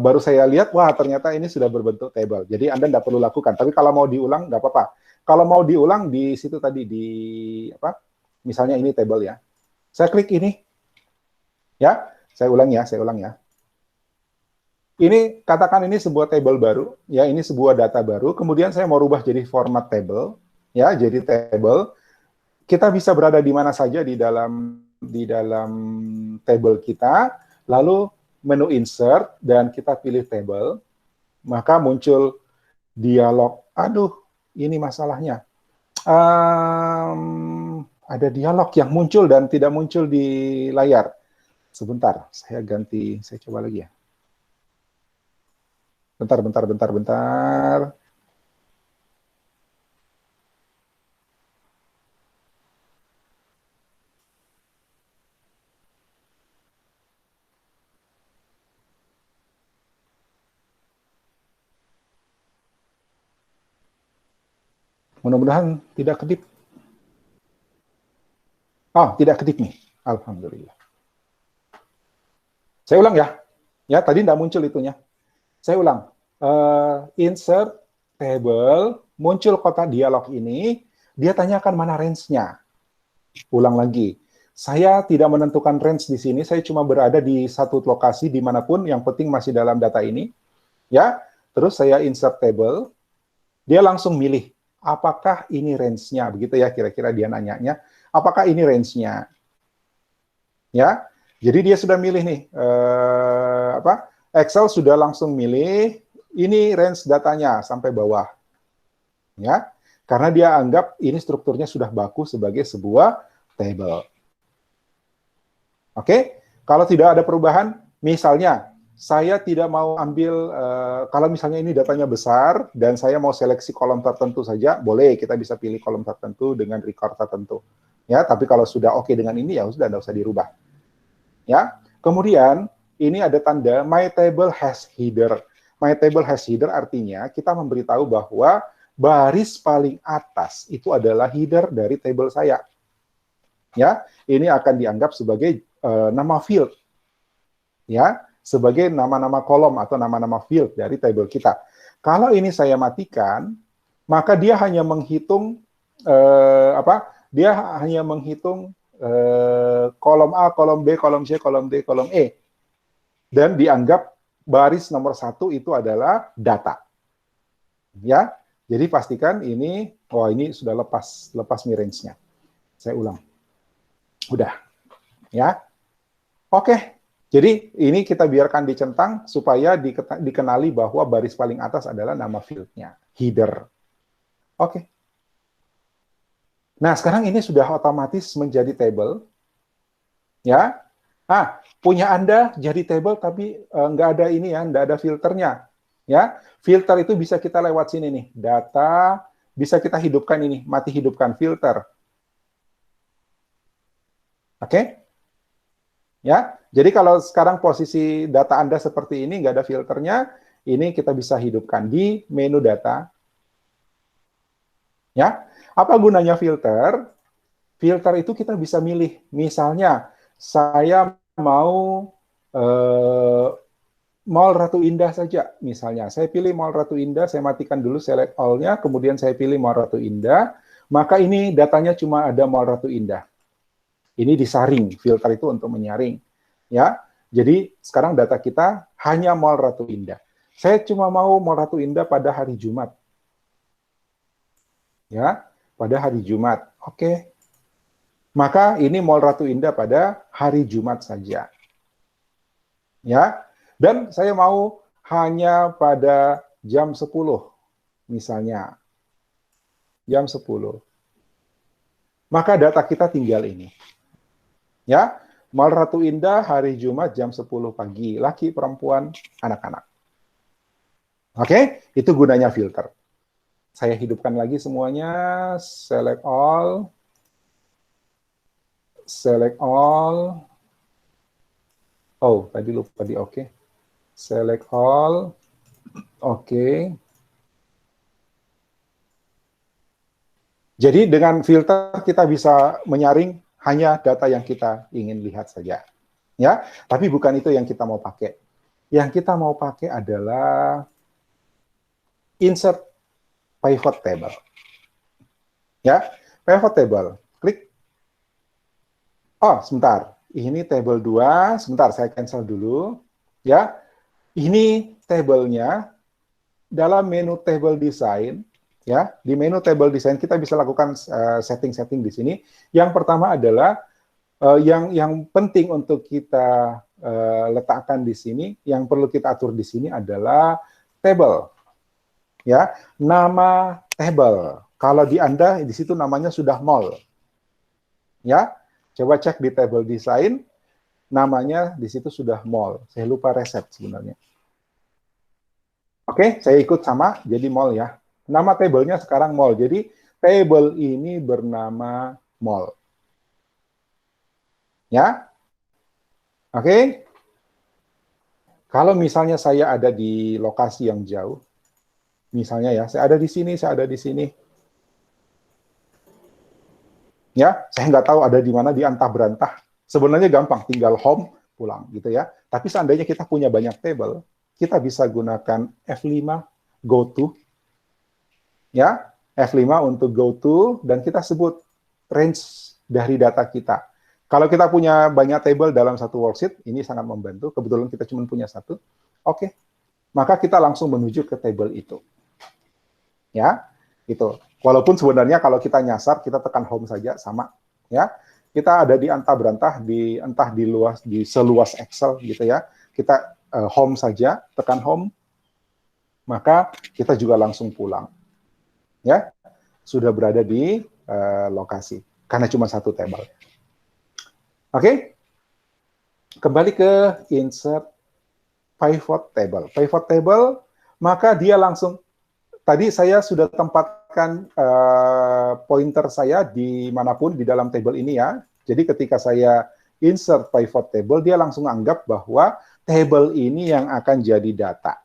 baru saya lihat, wah ternyata ini sudah berbentuk table. Jadi Anda tidak perlu lakukan. Tapi kalau mau diulang, nggak apa-apa. Kalau mau diulang di situ tadi, di apa? Misalnya ini table ya. Saya klik ini. Ya, saya ulang ya. Ini, katakan ini sebuah table baru, ya, ini sebuah data baru, kemudian saya mau rubah jadi format table, ya, jadi table. Kita bisa berada di mana saja di dalam table kita, lalu menu insert, dan kita pilih table, maka muncul dialog. Aduh, ini masalahnya. Ada dialog yang muncul dan tidak muncul di layar. Sebentar, saya coba lagi ya. Bentar. Mudah-mudahan tidak kedip. Oh, tidak kedip nih. Alhamdulillah. Saya ulang ya. Ya, tadi tidak muncul itunya. Saya ulang. Insert table, muncul kotak dialog ini, dia tanyakan mana range-nya. Ulang lagi. Saya tidak menentukan range di sini, saya cuma berada di satu lokasi dimanapun, yang penting masih dalam data ini. Ya, terus saya insert table, dia langsung milih, apakah ini range-nya, begitu ya, kira-kira dia nanyanya, apakah ini range-nya. Ya, jadi dia sudah milih nih, Excel sudah langsung milih, ini range datanya sampai bawah. Ya, karena dia anggap ini strukturnya sudah baku sebagai sebuah table. Oke, kalau tidak ada perubahan, misalnya saya tidak mau ambil, kalau misalnya ini datanya besar, dan saya mau seleksi kolom tertentu saja, boleh, kita bisa pilih kolom tertentu dengan record tertentu. Ya, tapi kalau sudah oke dengan ini, ya sudah, tidak usah dirubah. Ya, kemudian, ini ada tanda my table has header. My table has header artinya kita memberitahu bahwa baris paling atas itu adalah header dari table saya. Ya, ini akan dianggap sebagai nama field. Ya, sebagai nama-nama kolom atau nama-nama field dari table kita. Kalau ini saya matikan, maka dia hanya menghitung Dia hanya menghitung kolom A, kolom B, kolom C, kolom D, kolom E. Dan dianggap baris nomor 1 itu adalah data. Ya, jadi pastikan ini, ini sudah lepas nih range-nya. Saya ulang. Udah. Ya. Oke. Jadi ini kita biarkan dicentang supaya dikenali bahwa baris paling atas adalah nama field-nya, header. Oke. Nah, sekarang ini sudah otomatis menjadi table. Ya. Punya Anda jadi table tapi nggak ada ini ya, nggak ada filternya. Ya, filter itu bisa kita lewat sini nih, data, bisa kita hidupkan ini, mati hidupkan filter. Oke? Ya, jadi kalau sekarang posisi data Anda seperti ini, nggak ada filternya, ini kita bisa hidupkan di menu data. Ya, apa gunanya filter? Filter itu kita bisa milih, misalnya saya mau Mall Ratu Indah saja, misalnya. Saya pilih Mall Ratu Indah, saya matikan dulu select all-nya, kemudian saya pilih Mall Ratu Indah, maka ini datanya cuma ada Mall Ratu Indah. Ini disaring, filter itu untuk menyaring. Ya, jadi sekarang data kita hanya Mall Ratu Indah. Saya cuma mau Mall Ratu Indah pada hari Jumat. Ya, pada hari Jumat. Oke. Maka ini Mall Ratu Indah pada hari Jumat saja. Ya, dan saya mau hanya pada jam 10, misalnya. Jam 10. Maka data kita tinggal ini. Ya, Mall Ratu Indah hari Jumat jam 10 pagi. Laki, perempuan, anak-anak. Oke, itu gunanya filter. Saya hidupkan lagi semuanya. Select all. Select all. Oh, tadi lupa di oke. Select all. Oke. Jadi dengan filter kita bisa menyaring hanya data yang kita ingin lihat saja. Ya, tapi bukan itu yang kita mau pakai. Yang kita mau pakai adalah insert pivot table. Ya, pivot table. Klik. Oh, sebentar. Ini table 2, sebentar saya cancel dulu. Ya, ini tabelnya dalam menu table design. Ya, di menu table design kita bisa lakukan setting-setting di sini. Yang pertama adalah yang penting untuk kita letakkan di sini, yang perlu kita atur di sini adalah table. Ya, nama table. Kalau di Anda di situ namanya sudah mall. Ya. Coba cek di table design, namanya di situ sudah mall. Saya lupa reset sebenarnya. Oke, saya ikut sama, jadi mall ya. Nama tablenya sekarang mall. Jadi table ini bernama mall. Ya, oke. Kalau misalnya saya ada di lokasi yang jauh, misalnya ya, saya ada di sini, saya ada di sini. Ya, saya nggak tahu ada di mana, di antah berantah. Sebenarnya gampang, tinggal home, pulang gitu ya. Tapi seandainya kita punya banyak table, kita bisa gunakan F5, go to. Ya, F5 untuk go to, dan kita sebut range dari data kita. Kalau kita punya banyak table dalam satu worksheet, ini sangat membantu. Kebetulan kita cuma punya satu. Oke, maka kita langsung menuju ke table itu. Ya, itu. Walaupun sebenarnya kalau kita nyasar, kita tekan home saja sama, ya. Kita ada di antah berantah, entah di seluas Excel gitu ya. Kita home saja, tekan home, maka kita juga langsung pulang, ya. Sudah berada di lokasi karena cuma satu table. Oke, kembali ke insert pivot table. Pivot table, maka dia langsung. Tadi saya sudah tempatkan pointer saya di manapun di dalam table ini ya. Jadi ketika saya insert pivot table, dia langsung anggap bahwa table ini yang akan jadi data.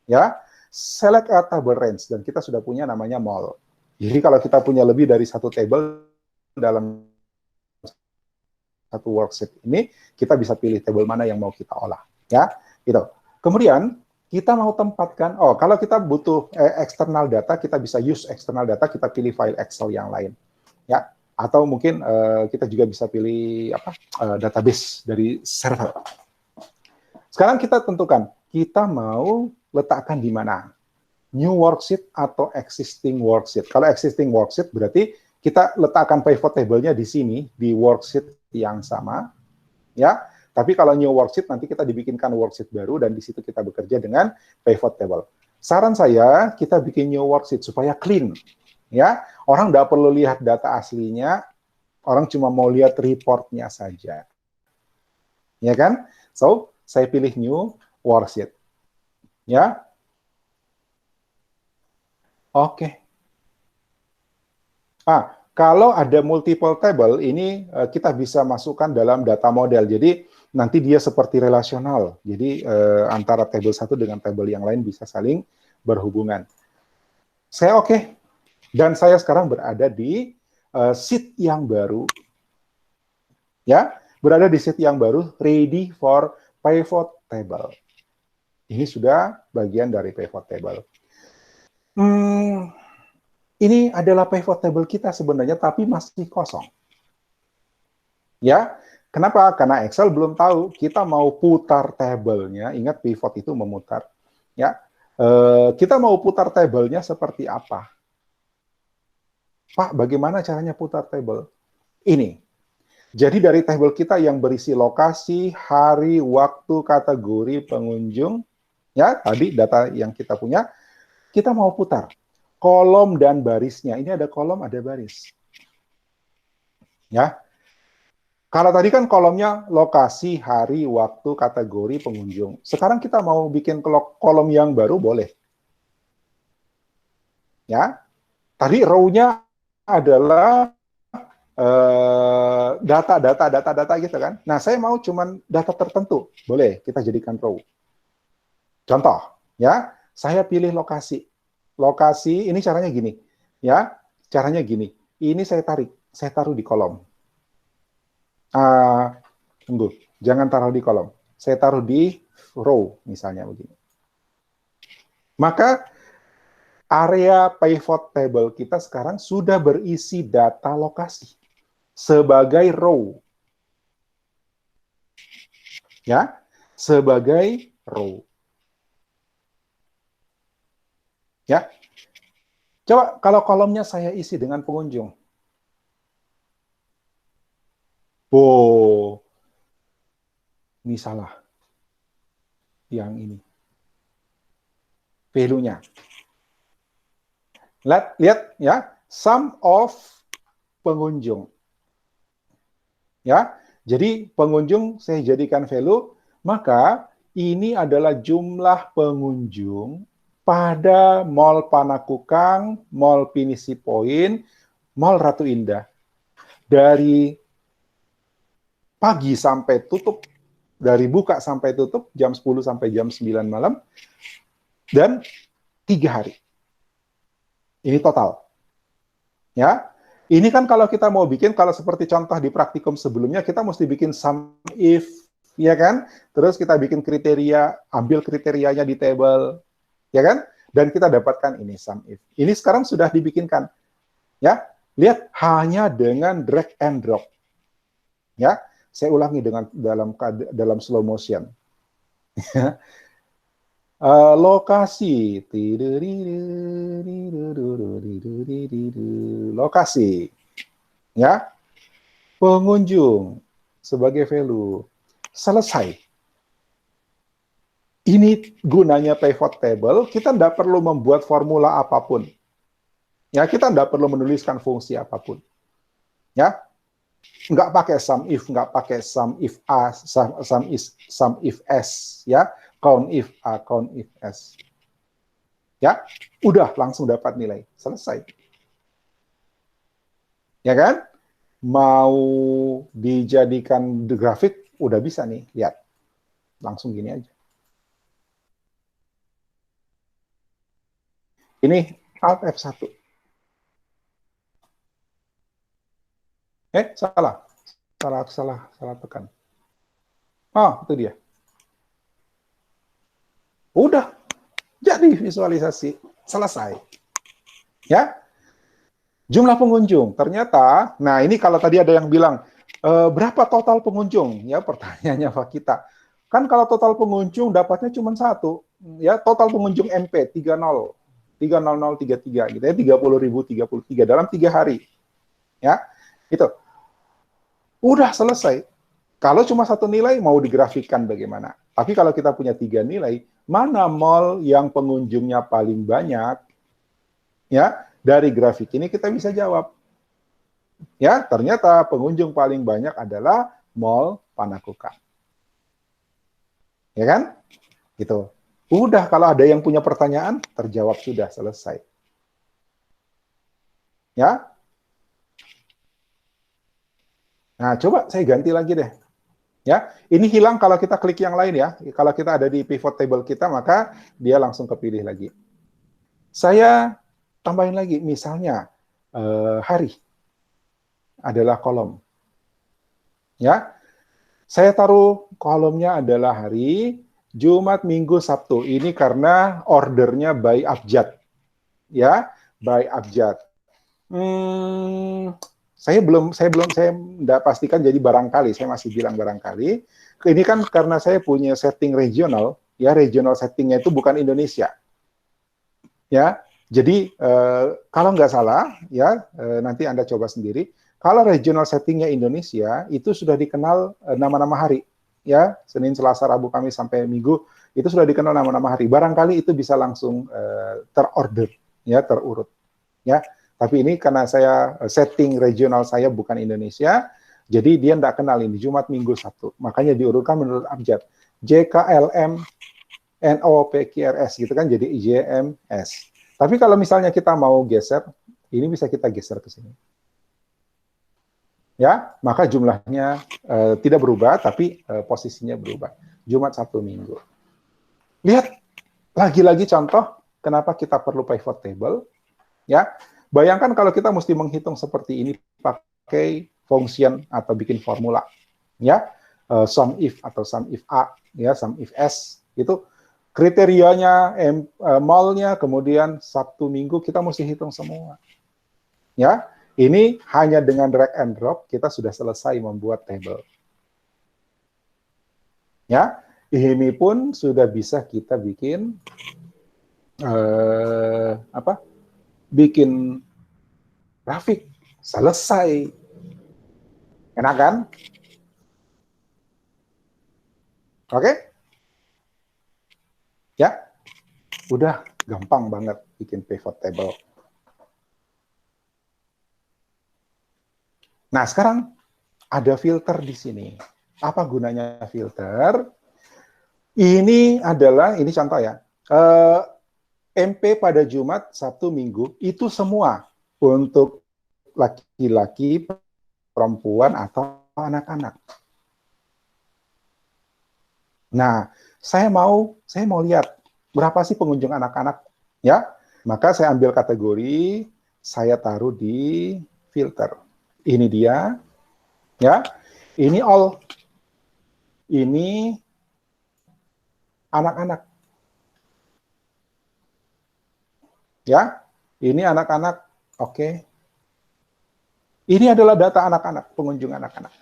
Ya, select a table range, dan kita sudah punya namanya mall. Jadi kalau kita punya lebih dari satu table dalam satu worksheet ini, kita bisa pilih table mana yang mau kita olah. Ya, gitu. Kemudian kita mau tempatkan, kalau kita butuh eksternal data, kita bisa use eksternal data, kita pilih file Excel yang lain. Ya, atau mungkin kita juga bisa pilih database dari server. Sekarang kita tentukan, kita mau letakkan di mana? New worksheet atau existing worksheet. Kalau existing worksheet berarti kita letakkan pivot table-nya di sini, di worksheet yang sama. Ya. Tapi kalau new worksheet, nanti kita dibikinkan worksheet baru, dan di situ kita bekerja dengan pivot table. Saran saya, kita bikin new worksheet supaya clean. Ya, orang nggak perlu lihat data aslinya, orang cuma mau lihat reportnya saja. Ya kan? So, saya pilih new worksheet. Ya, oke. Kalau ada multiple table, ini kita bisa masukkan dalam data model. Jadi nanti dia seperti relasional. Jadi antara table satu dengan table yang lain bisa saling berhubungan. Saya oke. Dan saya sekarang berada di sheet yang baru. Ya, berada di sheet yang baru, ready for pivot table. Ini sudah bagian dari pivot table. Ini adalah pivot table kita sebenarnya, tapi masih kosong. Ya, kenapa? Karena Excel belum tahu kita mau putar tabelnya. Ingat pivot itu memutar. Ya, kita mau putar tabelnya seperti apa? Pak, bagaimana caranya putar tabel? Ini. Jadi dari tabel kita yang berisi lokasi, hari, waktu, kategori, pengunjung, ya tadi data yang kita punya, kita mau putar kolom dan barisnya. Ini ada kolom, ada baris. Ya. Kalau tadi kan kolomnya lokasi, hari, waktu, kategori, pengunjung. Sekarang kita mau bikin kolom yang baru, boleh. Ya. Tadi row-nya adalah data gitu kan. Nah, saya mau cuman data tertentu. Boleh, kita jadikan row. Contoh, ya, saya pilih lokasi. Lokasi, ini caranya gini. Ya, caranya gini. Ini saya taruh di kolom. Tunggu, jangan taruh di kolom. Saya taruh di row, misalnya begini. Maka, area pivot table kita sekarang sudah berisi data lokasi sebagai row. Ya, sebagai row. Ya. Coba kalau kolomnya saya isi dengan pengunjung. Oh, ini salah. Yang ini. Value-nya. Lihat ya, sum of pengunjung. Ya, jadi pengunjung saya jadikan value, maka ini adalah jumlah pengunjung pada Mall Panakukang, Mall Pinisi Point, Mall Ratu Indah. Dari pagi sampai tutup, dari buka sampai tutup, jam 10 sampai jam 9 malam, dan 3 hari. Ini total. Ya, ini kan kalau kita mau bikin, kalau seperti contoh di praktikum sebelumnya, kita mesti bikin sum if, ya kan? Terus kita bikin kriteria, ambil kriterianya di table, ya kan? Dan kita dapatkan ini sum if. Ini sekarang sudah dibikinkan. Ya, lihat hanya dengan drag and drop. Ya, saya ulangi dengan dalam slow motion. Lokasi, lokasi, ya, pengunjung sebagai value, selesai. Ini gunanya pivot table, kita tidak perlu membuat formula apapun. Ya, kita tidak perlu menuliskan fungsi apapun. Ya, nggak pakai sum if, nggak pakai sum if a, sum if s, ya, count if a, count if s. Ya, udah langsung dapat nilai, selesai. Ya kan? Mau dijadikan grafik, udah bisa nih, lihat. Langsung gini aja. Ini Alt F1. Salah tekan. Oh, itu dia. Udah, jadi visualisasi, selesai. Ya, jumlah pengunjung, ternyata, nah ini kalau tadi ada yang bilang, berapa total pengunjung? Ya, pertanyaannya Pak kita. Kan kalau total pengunjung dapatnya cuma 1, ya, total pengunjung MP 30033 gitu ya, 30.033 dalam 3 hari. Ya, itu. Udah selesai. Kalau cuma 1 nilai mau digrafikkan bagaimana? Tapi kalau kita punya 3 nilai, mana mall yang pengunjungnya paling banyak? Ya, Dari grafik ini kita bisa jawab. Ya, ternyata pengunjung paling banyak adalah Mall Panakukang. Ya kan? Gitu. Udah, kalau ada yang punya pertanyaan, terjawab sudah, selesai. Ya. Nah, coba saya ganti lagi deh. Ya, ini hilang kalau kita klik yang lain ya. Kalau kita ada di pivot table kita, maka dia langsung kepilih lagi. Saya tambahin lagi, misalnya hari adalah kolom. Ya, saya taruh kolomnya adalah hari Jumat, Minggu, Sabtu. Ini karena ordernya by abjad. Ya, by abjad. Saya tidak pastikan, jadi barangkali, saya masih bilang barangkali. Ini kan karena saya punya setting regional, ya, regional settingnya itu bukan Indonesia. Ya, jadi kalau nggak salah, ya, nanti Anda coba sendiri. Kalau regional settingnya Indonesia, itu sudah dikenal nama-nama hari. Ya, Senin, Selasa, Rabu, Kamis, sampai Minggu, itu sudah dikenal nama-nama hari. Barangkali itu bisa langsung terorder, ya, terurut. Ya, tapi ini karena saya setting regional saya bukan Indonesia, jadi dia tidak kenal ini Jumat, Minggu, Sabtu. Makanya diurutkan menurut abjad. JKLM NOPQRS gitu kan, jadi IJMS. Tapi kalau misalnya kita mau geser, ini bisa kita geser ke sini. Ya, maka jumlahnya tidak berubah, tapi posisinya berubah. Jumat, Sabtu, Minggu. Lihat, lagi-lagi contoh kenapa kita perlu pivot table. Ya, bayangkan kalau kita mesti menghitung seperti ini pakai function atau bikin formula, ya, sum if atau sum if a, ya, sum if s, itu kriterianya, mall-nya, kemudian Sabtu Minggu kita mesti hitung semua, ya. Ini hanya dengan drag and drop kita sudah selesai membuat table, ya. Ini pun sudah bisa kita bikin bikin grafik, selesai. Enak kan? Oke? Ya, udah gampang banget bikin pivot table. Nah, sekarang ada filter di sini. Apa gunanya filter? Ini adalah, ini contoh ya, MP pada Jumat, Sabtu, Minggu, itu semua untuk laki-laki, perempuan, atau anak-anak. Nah, saya mau lihat berapa sih pengunjung anak-anak, ya. Maka saya ambil kategori, saya taruh di filter. Ini dia, ya. Ini all, ini anak-anak. Ya, ini anak-anak, oke. Ini adalah data anak-anak, pengunjung anak-anak.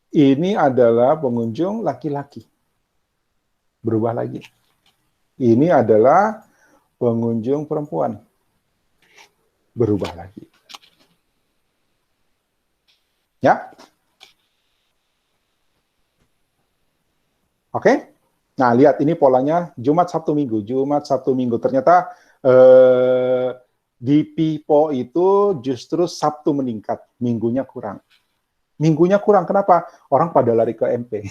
Ini adalah pengunjung laki-laki. Berubah lagi. Ini adalah pengunjung perempuan. Berubah lagi. Ya. Oke. Nah, lihat ini polanya Jumat, Sabtu, Minggu. Jumat, Sabtu, Minggu. Ternyata di Pipo itu justru Sabtu meningkat, Minggunya kurang. Minggunya kurang, kenapa? Orang pada lari ke MP.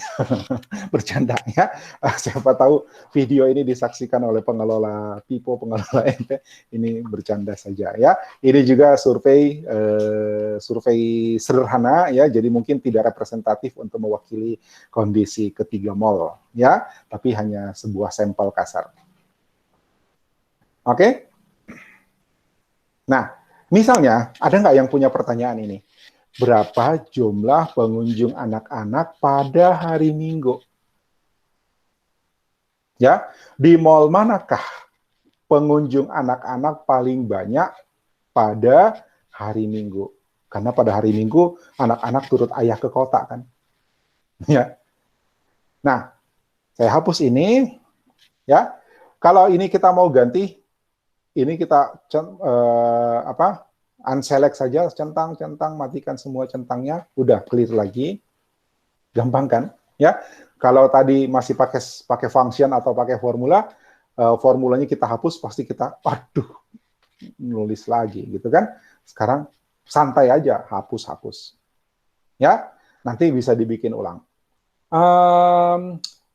Bercanda ya. Siapa tahu video ini disaksikan oleh pengelola Pipo, pengelola MP. Ini bercanda saja ya. Ini juga survei sederhana ya, jadi mungkin tidak representatif untuk mewakili kondisi ketiga mall ya, tapi hanya sebuah sampel kasar. Oke? Nah, misalnya ada nggak yang punya pertanyaan ini? Berapa jumlah pengunjung anak-anak pada hari Minggu? Ya, di mall manakah pengunjung anak-anak paling banyak pada hari Minggu? Karena pada hari Minggu anak-anak turut ayah ke kota kan. Ya. Nah, saya hapus ini ya. Kalau ini kita mau ganti, ini kita unselect saja centang, matikan semua centangnya, udah clear lagi. Gampang kan? Ya. Kalau tadi masih pakai function atau pakai formula, formulanya kita hapus, pasti kita, aduh, nulis lagi gitu kan. Sekarang santai aja, hapus. Ya, nanti bisa dibikin ulang.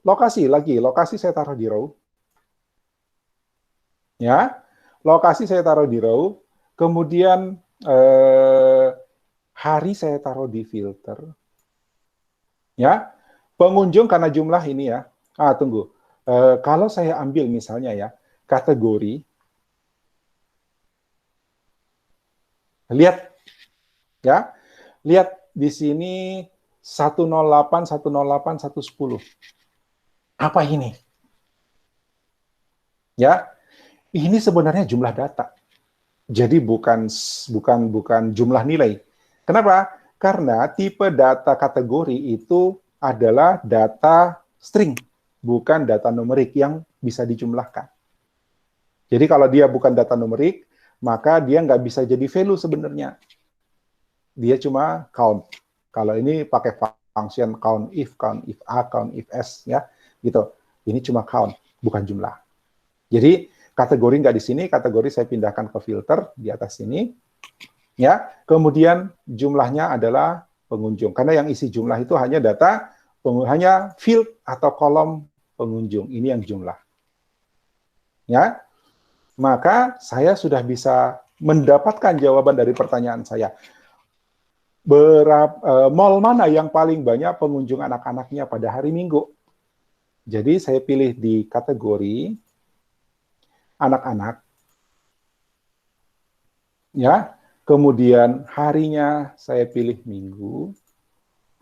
Lokasi saya taruh di row. Ya, lokasi saya taruh di row. Kemudian hari saya taruh di filter. Ya, pengunjung karena jumlah ini ya. Tunggu. Kalau saya ambil misalnya ya kategori, lihat ya, lihat di sini 108, 108, 110. Apa ini? Ya, ini sebenarnya jumlah data. Jadi bukan jumlah nilai. Kenapa? Karena tipe data kategori itu adalah data string, bukan data numerik yang bisa dijumlahkan. Jadi kalau dia bukan data numerik, maka dia nggak bisa jadi value sebenarnya. Dia cuma count. Kalau ini pakai function count if a, count if s, ya, gitu. Ini cuma count, bukan jumlah. Jadi kategori nggak di sini, kategori saya pindahkan ke filter di atas sini. Ya, kemudian jumlahnya adalah pengunjung. Karena yang isi jumlah itu hanya data, hanya field atau kolom pengunjung. Ini yang jumlah. Ya, maka saya sudah bisa mendapatkan jawaban dari pertanyaan saya. Mall mana yang paling banyak pengunjung anak-anaknya pada hari Minggu? Jadi saya pilih di kategori anak-anak, ya. Kemudian harinya saya pilih Minggu.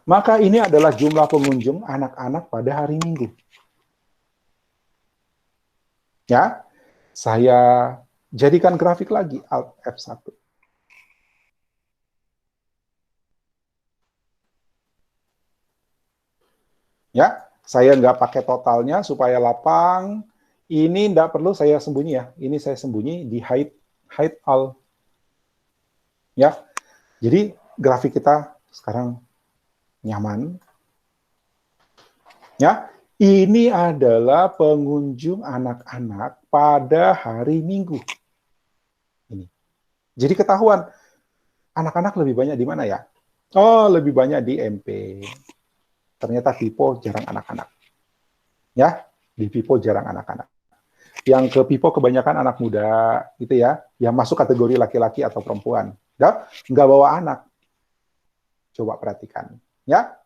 Maka ini adalah jumlah pengunjung anak-anak pada hari Minggu. Ya, saya jadikan grafik lagi, Alt F1. Ya, saya nggak pakai totalnya supaya lapang. Ini nggak perlu saya sembunyi ya. Ini saya sembunyi di hide all. Ya, jadi grafik kita sekarang nyaman. Ya, ini adalah pengunjung anak-anak pada hari Minggu. Ini. Jadi ketahuan anak-anak lebih banyak di mana ya? Oh, lebih banyak di MP. Ternyata Pipo jarang anak-anak. Ya, di Pipo jarang anak-anak. Yang ke Pipo kebanyakan anak muda, gitu ya, yang masuk kategori laki-laki atau perempuan. Nggak bawa anak. Coba perhatikan. Ya,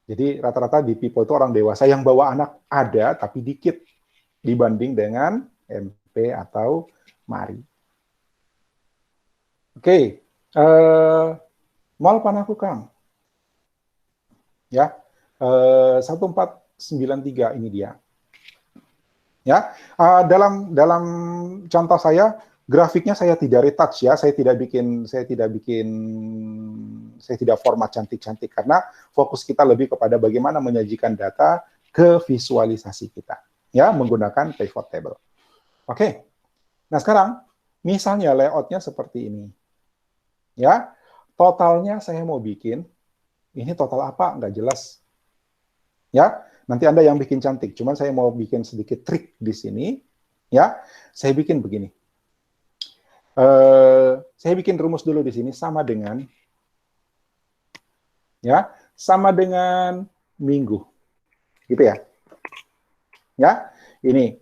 jadi rata-rata di Pipo itu orang dewasa yang bawa anak ada, tapi dikit dibanding dengan MP atau Mari. Oke, Mall Panakukang. Ya, 1493 ini dia. Ya, dalam contoh saya grafiknya saya tidak retouch ya, saya tidak format cantik-cantik karena fokus kita lebih kepada bagaimana menyajikan data ke visualisasi kita ya menggunakan pivot table. Oke. Nah, sekarang misalnya layoutnya seperti ini. Ya, totalnya saya mau bikin ini total apa nggak jelas. Ya, nanti Anda yang bikin cantik. Cuman saya mau bikin sedikit trik di sini. Ya, saya bikin begini. Saya bikin rumus dulu di sini sama dengan minggu. Gitu ya. Ya, ini.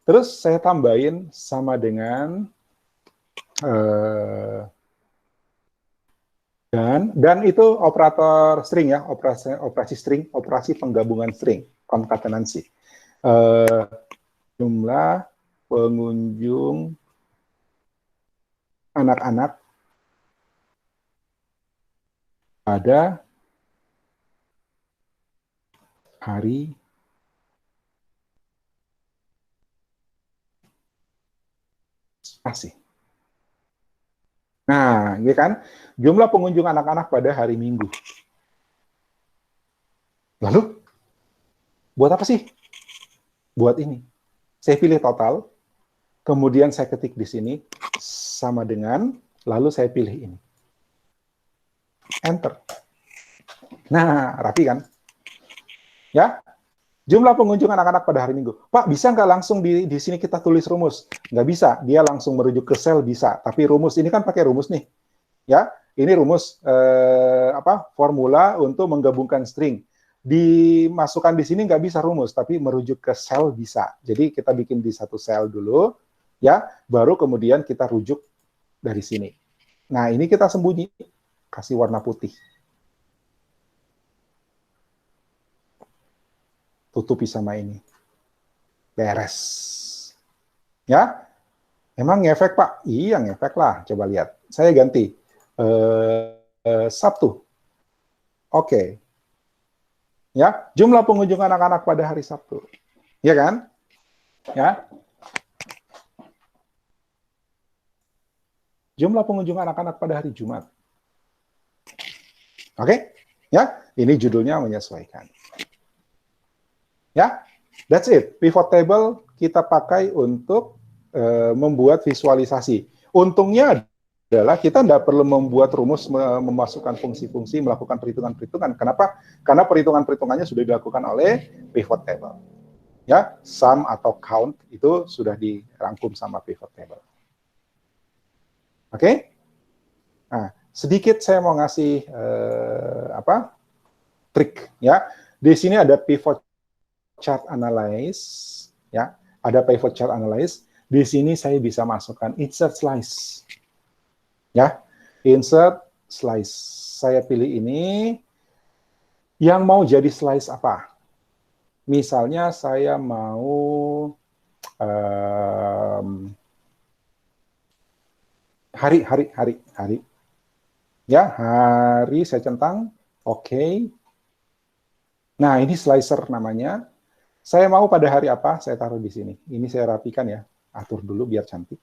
Terus saya tambahin sama dengan dan itu operator string ya, operasi string, operasi penggabungan string, concatenancy. Jumlah pengunjung anak-anak pada hari spasi. Nah, ya kan? Jumlah pengunjung anak-anak pada hari Minggu. Lalu, buat apa sih? Buat ini. Saya pilih total, kemudian saya ketik di sini, sama dengan, lalu saya pilih ini. Enter. Nah, rapi kan? Ya. Jumlah pengunjung anak-anak pada hari Minggu. Pak, bisa nggak langsung di sini kita tulis rumus? Nggak bisa, dia langsung merujuk ke sel bisa. Tapi rumus ini kan pakai rumus nih. Ya, ini rumus formula untuk menggabungkan string. Dimasukkan di sini nggak bisa rumus, tapi merujuk ke sel bisa. Jadi kita bikin di satu sel dulu, ya, baru kemudian kita rujuk dari sini. Nah, ini kita sembunyi, kasih warna putih. Tutupi sama ini. Beres. Ya, emang ngefek, Pak? Iya, ngefek lah. Coba lihat. Saya ganti. Sabtu. Oke. Ya, jumlah pengunjung anak-anak pada hari Sabtu. Ya kan? Ya. Jumlah pengunjung anak-anak pada hari Jumat. Oke? Ya, ini judulnya menyesuaikan. Ya, that's it. Pivot table kita pakai untuk membuat visualisasi. Untungnya adalah kita tidak perlu membuat rumus, memasukkan fungsi-fungsi, melakukan perhitungan-perhitungan. Kenapa? Karena perhitungan-perhitungannya sudah dilakukan oleh pivot table. Ya, sum atau count itu sudah dirangkum sama pivot table. Oke? Nah, sedikit saya mau ngasih trik ya. Di sini ada pivot chart analyze, ya, ada pivot chart analyze. Di sini saya bisa masukkan insert slice, ya, insert slice. Saya pilih ini. Yang mau jadi slice apa? Misalnya saya mau hari. Ya, hari saya centang. Oke. Nah, ini slicer namanya. Saya mau pada hari apa, saya taruh di sini. Ini saya rapikan ya, atur dulu biar cantik.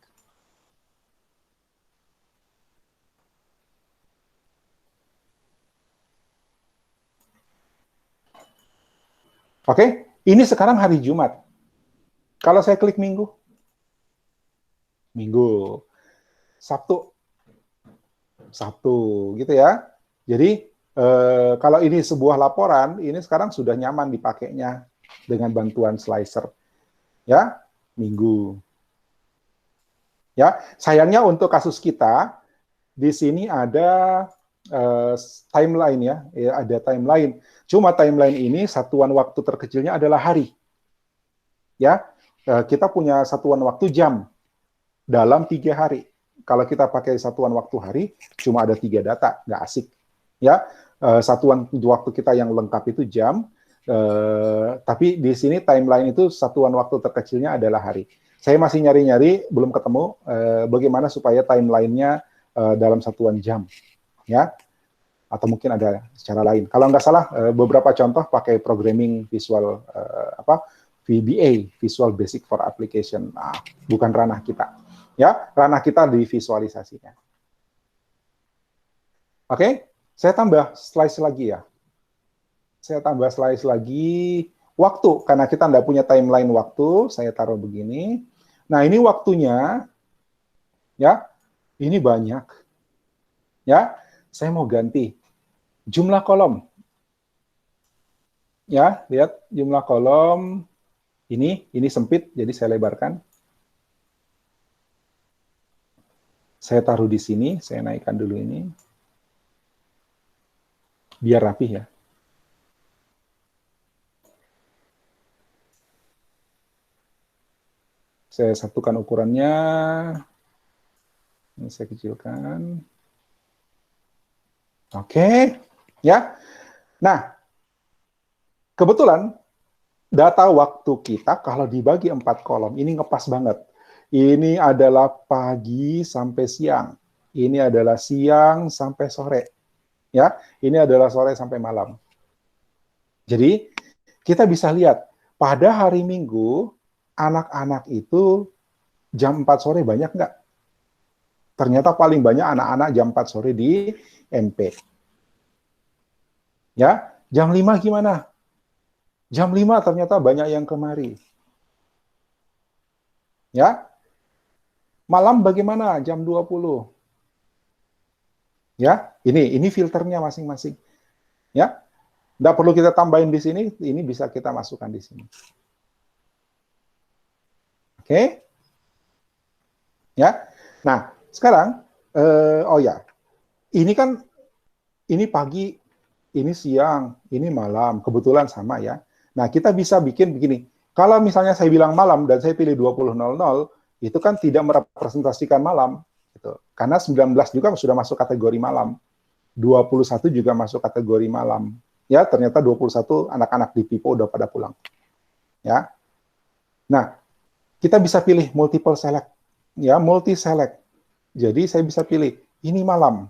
Oke, ini sekarang hari Jumat. Kalau saya klik Minggu, Sabtu, gitu ya. Jadi, kalau ini sebuah laporan, ini sekarang sudah nyaman dipakainya dengan bantuan slicer. Ya, Minggu. Ya, sayangnya untuk kasus kita di sini ada timeline ya, ada timeline. Cuma timeline ini satuan waktu terkecilnya adalah hari. Ya, kita punya satuan waktu jam dalam 3 hari. Kalau kita pakai satuan waktu hari, cuma ada 3 data, nggak asik. Ya, satuan waktu kita yang lengkap itu jam. Tapi di sini timeline itu satuan waktu terkecilnya adalah hari. Saya masih nyari-nyari, belum ketemu bagaimana supaya timeline-nya dalam satuan jam, ya, atau mungkin ada secara lain. Kalau nggak salah, beberapa contoh pakai programming visual VBA, Visual Basic for Application. Nah, bukan ranah kita, ya, ranah kita di visualisasinya. Oke, saya tambah slice lagi ya. Saya tambah slice lagi waktu, karena kita nggak punya timeline waktu, saya taruh begini. Nah, ini waktunya, ya, ini banyak. Ya, saya mau ganti jumlah kolom. Ya, lihat jumlah kolom, ini sempit, jadi saya lebarkan. Saya taruh di sini, saya naikkan dulu ini. Biar rapi ya. Saya satukan ukurannya. Ini saya kecilkan. Oke, ya. Nah, kebetulan data waktu kita kalau dibagi 4 kolom, ini ngepas banget. Ini adalah pagi sampai siang. Ini adalah siang sampai sore. Ya, ini adalah sore sampai malam. Jadi, kita bisa lihat, pada hari Minggu, anak-anak itu jam 4 sore banyak nggak? Ternyata paling banyak anak-anak jam 4 sore di MP. Ya, jam 5 gimana? Jam 5 ternyata banyak yang kemari. Ya. Malam bagaimana? Jam 20. Ya, ini filternya masing-masing. Ya. Nggak perlu kita tambahin di sini, ini bisa kita masukkan di sini. Oke? Ya. Nah, sekarang, oh ya, ini kan, ini pagi, ini siang, ini malam, kebetulan sama ya. Nah, kita bisa bikin begini, kalau misalnya saya bilang malam dan saya pilih 20.00, itu kan tidak merepresentasikan malam. Gitu. Karena 19 juga sudah masuk kategori malam. 21 juga masuk kategori malam. Ya, ternyata 21 anak-anak di Pipo udah pada pulang. Ya. Nah, kita bisa pilih multiple select. Ya, multi select. Jadi saya bisa pilih, ini malam.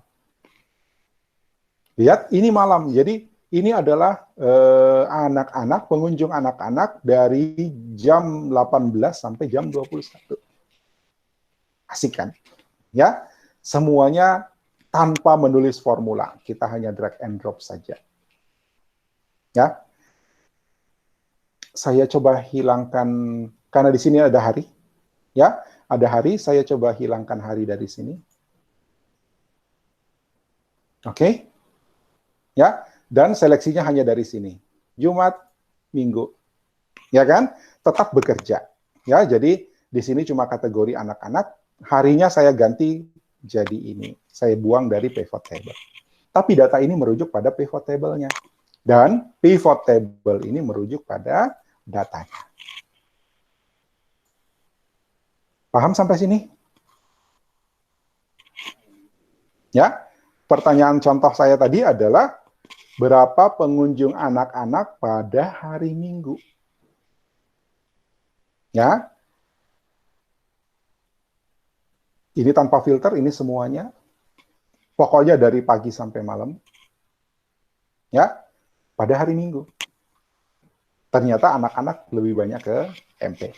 Lihat, ini malam. Jadi ini adalah anak-anak, pengunjung anak-anak dari jam 18 sampai jam 21. Asik kan? Ya, semuanya tanpa menulis formula. Kita hanya drag and drop saja. Ya. Saya coba hilangkan, karena di sini ada hari. Ya, ada hari, saya coba hilangkan hari dari sini. Oke. Ya, dan seleksinya hanya dari sini. Jumat, Minggu. Ya kan? Tetap bekerja. Ya, jadi di sini cuma kategori anak-anak, harinya saya ganti jadi ini. Saya buang dari pivot table. Tapi data ini merujuk pada pivot table-nya. Dan pivot table ini merujuk pada datanya. Paham sampai sini? Ya, pertanyaan contoh saya tadi adalah berapa pengunjung anak-anak pada hari Minggu? Ya, ini tanpa filter, ini semuanya. Pokoknya dari pagi sampai malam. Ya, pada hari Minggu. Ternyata anak-anak lebih banyak ke MP.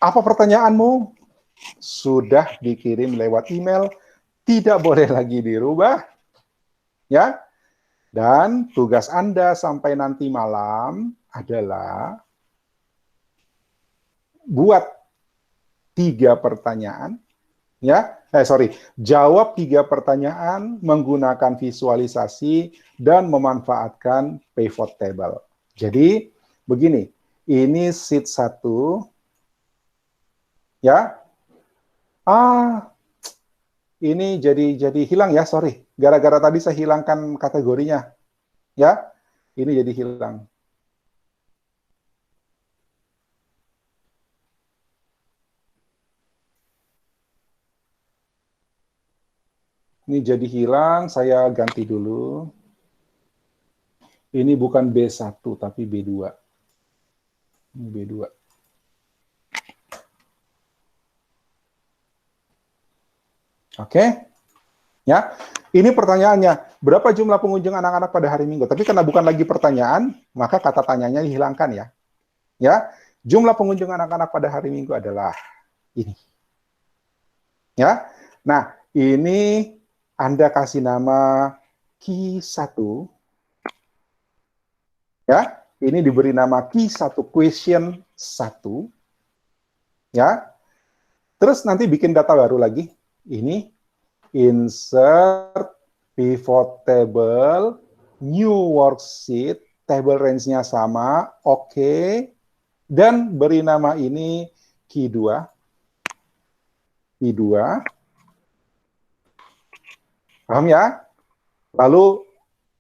Apa pertanyaanmu? Sudah dikirim lewat email, tidak boleh lagi dirubah. Ya, dan tugas Anda sampai nanti malam adalah buat 3 pertanyaan, ya, jawab 3 pertanyaan menggunakan visualisasi dan memanfaatkan pivot table. Jadi begini, ini sheet 1, ya, ini jadi hilang ya, sorry. Gara-gara tadi saya hilangkan kategorinya. Ya, ini jadi hilang. Ini jadi hilang, saya ganti dulu. Ini bukan B1, tapi B2. Ini B2. Oke? Ya, ini pertanyaannya, berapa jumlah pengunjung anak-anak pada hari Minggu? Tapi karena bukan lagi pertanyaan, maka kata tanyanya dihilangkan ya. Ya, jumlah pengunjung anak-anak pada hari Minggu adalah ini. Ya, nah ini Anda kasih nama Q1. Ya, ini diberi nama Q1 question 1. Ya, terus nanti bikin data baru lagi. Ini insert pivot table, new worksheet, table range-nya sama, oke, dan beri nama ini Q2. Q2. Paham ya? Lalu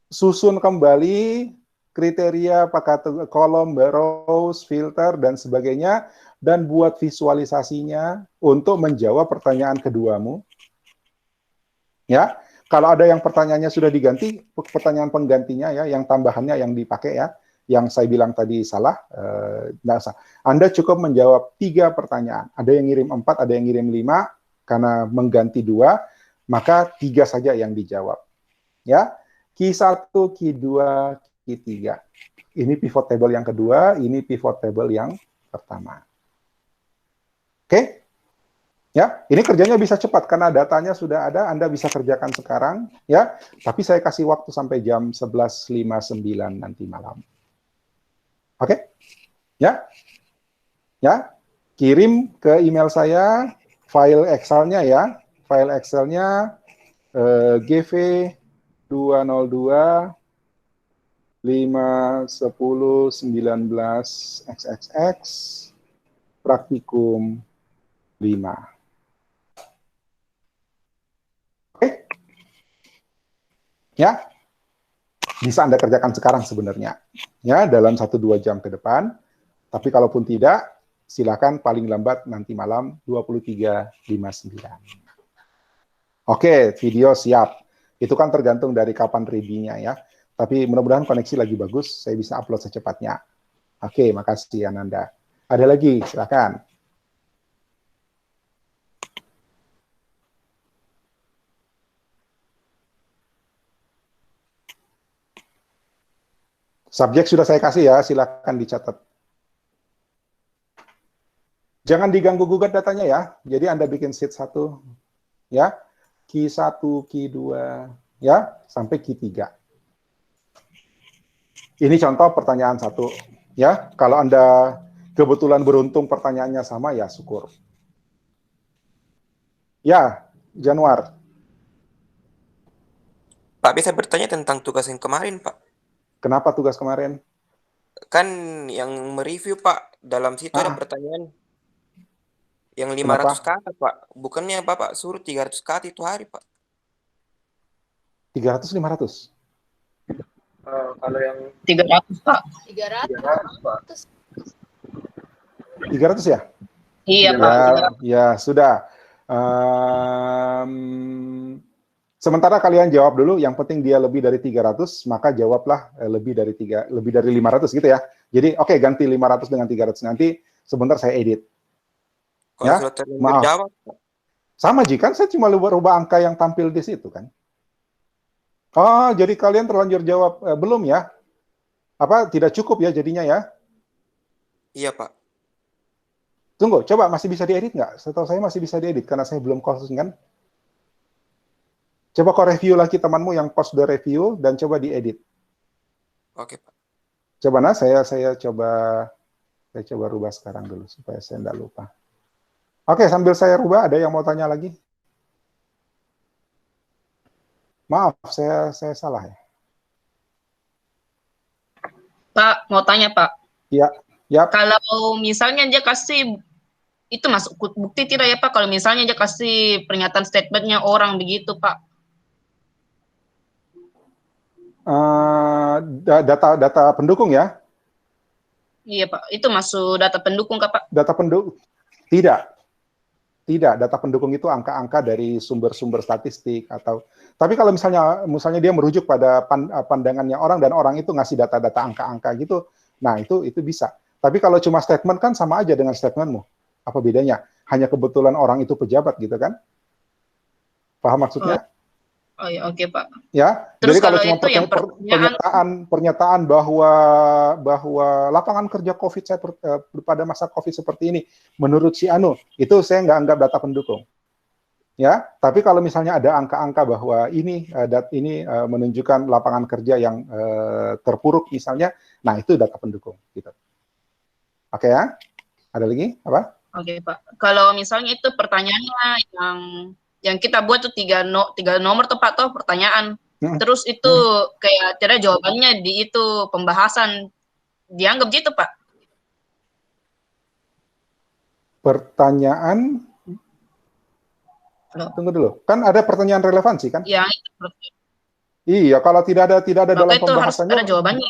susun kembali kriteria pakai kolom, rows, filter, dan sebagainya, dan buat visualisasinya untuk menjawab pertanyaan keduamu. Ya, kalau ada yang pertanyaannya sudah diganti, pertanyaan penggantinya ya, yang tambahannya yang dipakai ya, yang saya bilang tadi salah, Anda cukup menjawab 3 pertanyaan. Ada yang ngirim 4, ada yang ngirim 5, karena mengganti 2, maka 3 saja yang dijawab. Ya, Q1, Q2, Q3. Ini pivot table yang kedua, ini pivot table yang pertama. Oke? Ya, ini kerjanya bisa cepat karena datanya sudah ada, Anda bisa kerjakan sekarang, ya. Tapi saya kasih waktu sampai jam 11.59 nanti malam. Oke? Ya? Ya, kirim ke email saya file Excel-nya ya. File Excel-nya GV 202, 5, 10, 19, XXX, praktikum 5. Oke? Ya, bisa Anda kerjakan sekarang sebenarnya. Ya, dalam 1-2 jam ke depan. Tapi kalaupun tidak, silakan paling lambat nanti malam 23.59. Oke, video siap. Itu kan tergantung dari kapan ready-nya ya. Tapi mudah-mudahan koneksi lagi bagus, saya bisa upload secepatnya. Oke, makasih Ananda. Ada lagi, silakan. Subjek sudah saya kasih ya, silakan dicatat. Jangan diganggu-gugat datanya ya. Jadi Anda bikin sheet 1, ya. Q1, Q2, ya, sampai Q3. Ini contoh pertanyaan 1, ya. Kalau Anda kebetulan beruntung pertanyaannya sama, ya syukur. Ya, Januar. Pak, bisa bertanya tentang tugas yang kemarin, Pak? Kenapa tugas kemarin? Kan yang mereview, Pak, dalam situ ada pertanyaan yang 500 Kenapa? kata, Pak. Bukannya Bapak suruh 300 kata itu hari, Pak? 300, 500? Kalau yang 300, Pak. 300, Pak. 300 ya? Iya, Pak. Ya, sudah. Sementara kalian jawab dulu, yang penting dia lebih dari 300, maka jawablah lebih dari 500 gitu ya. Jadi oke, ganti 500 dengan 300, nanti sebentar saya edit. Kalau Ya, sudah terlanjur maaf. jawab, Pak. Sama Ji, kan saya cuma rubah angka yang tampil di situ kan. Oh, jadi kalian terlanjur jawab belum ya? Apa tidak cukup ya jadinya ya? Iya, Pak. Tunggu, coba masih bisa diedit nggak? Setahu saya masih bisa diedit karena saya belum closing kan. Coba kau review lagi temanmu yang post the review dan coba diedit. Oke, Pak. Coba saya coba rubah sekarang dulu supaya saya nggak lupa. Oke, sambil saya rubah, ada yang mau tanya lagi? Maaf, saya salah ya. Pak, mau tanya, Pak. Ya. Kalau misalnya dia kasih, itu masuk bukti tidak ya, Pak? Kalau misalnya dia kasih pernyataan statementnya orang begitu, Pak. Data pendukung ya? Iya, Pak. Itu masuk data pendukung, Kak, Pak? Data pendukung? Tidak. Data pendukung itu angka-angka dari sumber-sumber statistik atau. Tapi kalau misalnya dia merujuk pada pandangannya orang dan orang itu ngasih data-data angka-angka gitu, nah itu bisa. Tapi kalau cuma statement kan sama aja dengan statementmu. Apa bedanya? Hanya kebetulan orang itu pejabat gitu kan? Paham maksudnya? Oh ya, oke, Pak. Ya, Terus jadi kalau kalau cuma itu yang pernyataan bahwa lapangan kerja COVID pada masa COVID seperti ini, menurut si Anu, itu saya nggak anggap data pendukung. Ya, tapi kalau misalnya ada angka-angka bahwa ini menunjukkan lapangan kerja yang terpuruk misalnya, nah itu data pendukung. Gitu. Oke ya, ada lagi apa? Oke, Pak. Kalau misalnya itu pertanyaannya yang kita buat tuh tiga nomor tuh, Pak, tuh pertanyaan. Terus itu kayak tidak jawabannya di itu pembahasan, dianggap gitu, Pak? Pertanyaan. Tunggu dulu. Kan ada pertanyaan relevansi kan? Yang itu. Iya, kalau tidak ada dalam pembahasannya. Harus ada jawabannya.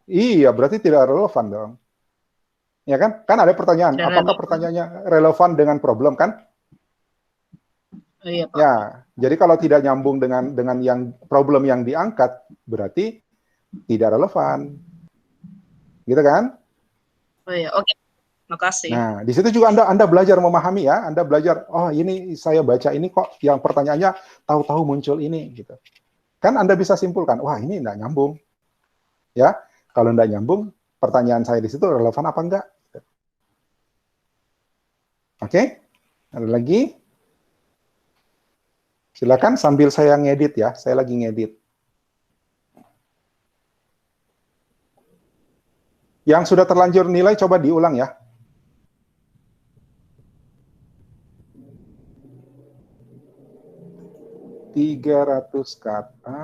Iya, berarti tidak relevan dong. Ya kan? Kan ada pertanyaan. Tidak apakah pertanyaannya relevan dengan problem kan? Iya, Pak. Ya, jadi kalau tidak nyambung dengan yang problem yang diangkat, berarti tidak relevan. Gitu kan? Oh iya, oke. Makasih. Nah, di situ juga Anda belajar memahami ya. Anda belajar, oh ini saya baca ini kok yang pertanyaannya tahu-tahu muncul ini gitu. Kan Anda bisa simpulkan, wah ini enggak nyambung. Ya, kalau enggak nyambung, pertanyaan saya di situ relevan apa enggak? Oke? Ada lagi? Silakan sambil saya ngedit ya, saya lagi ngedit. Yang sudah terlanjur nilai coba diulang ya. 300 kata.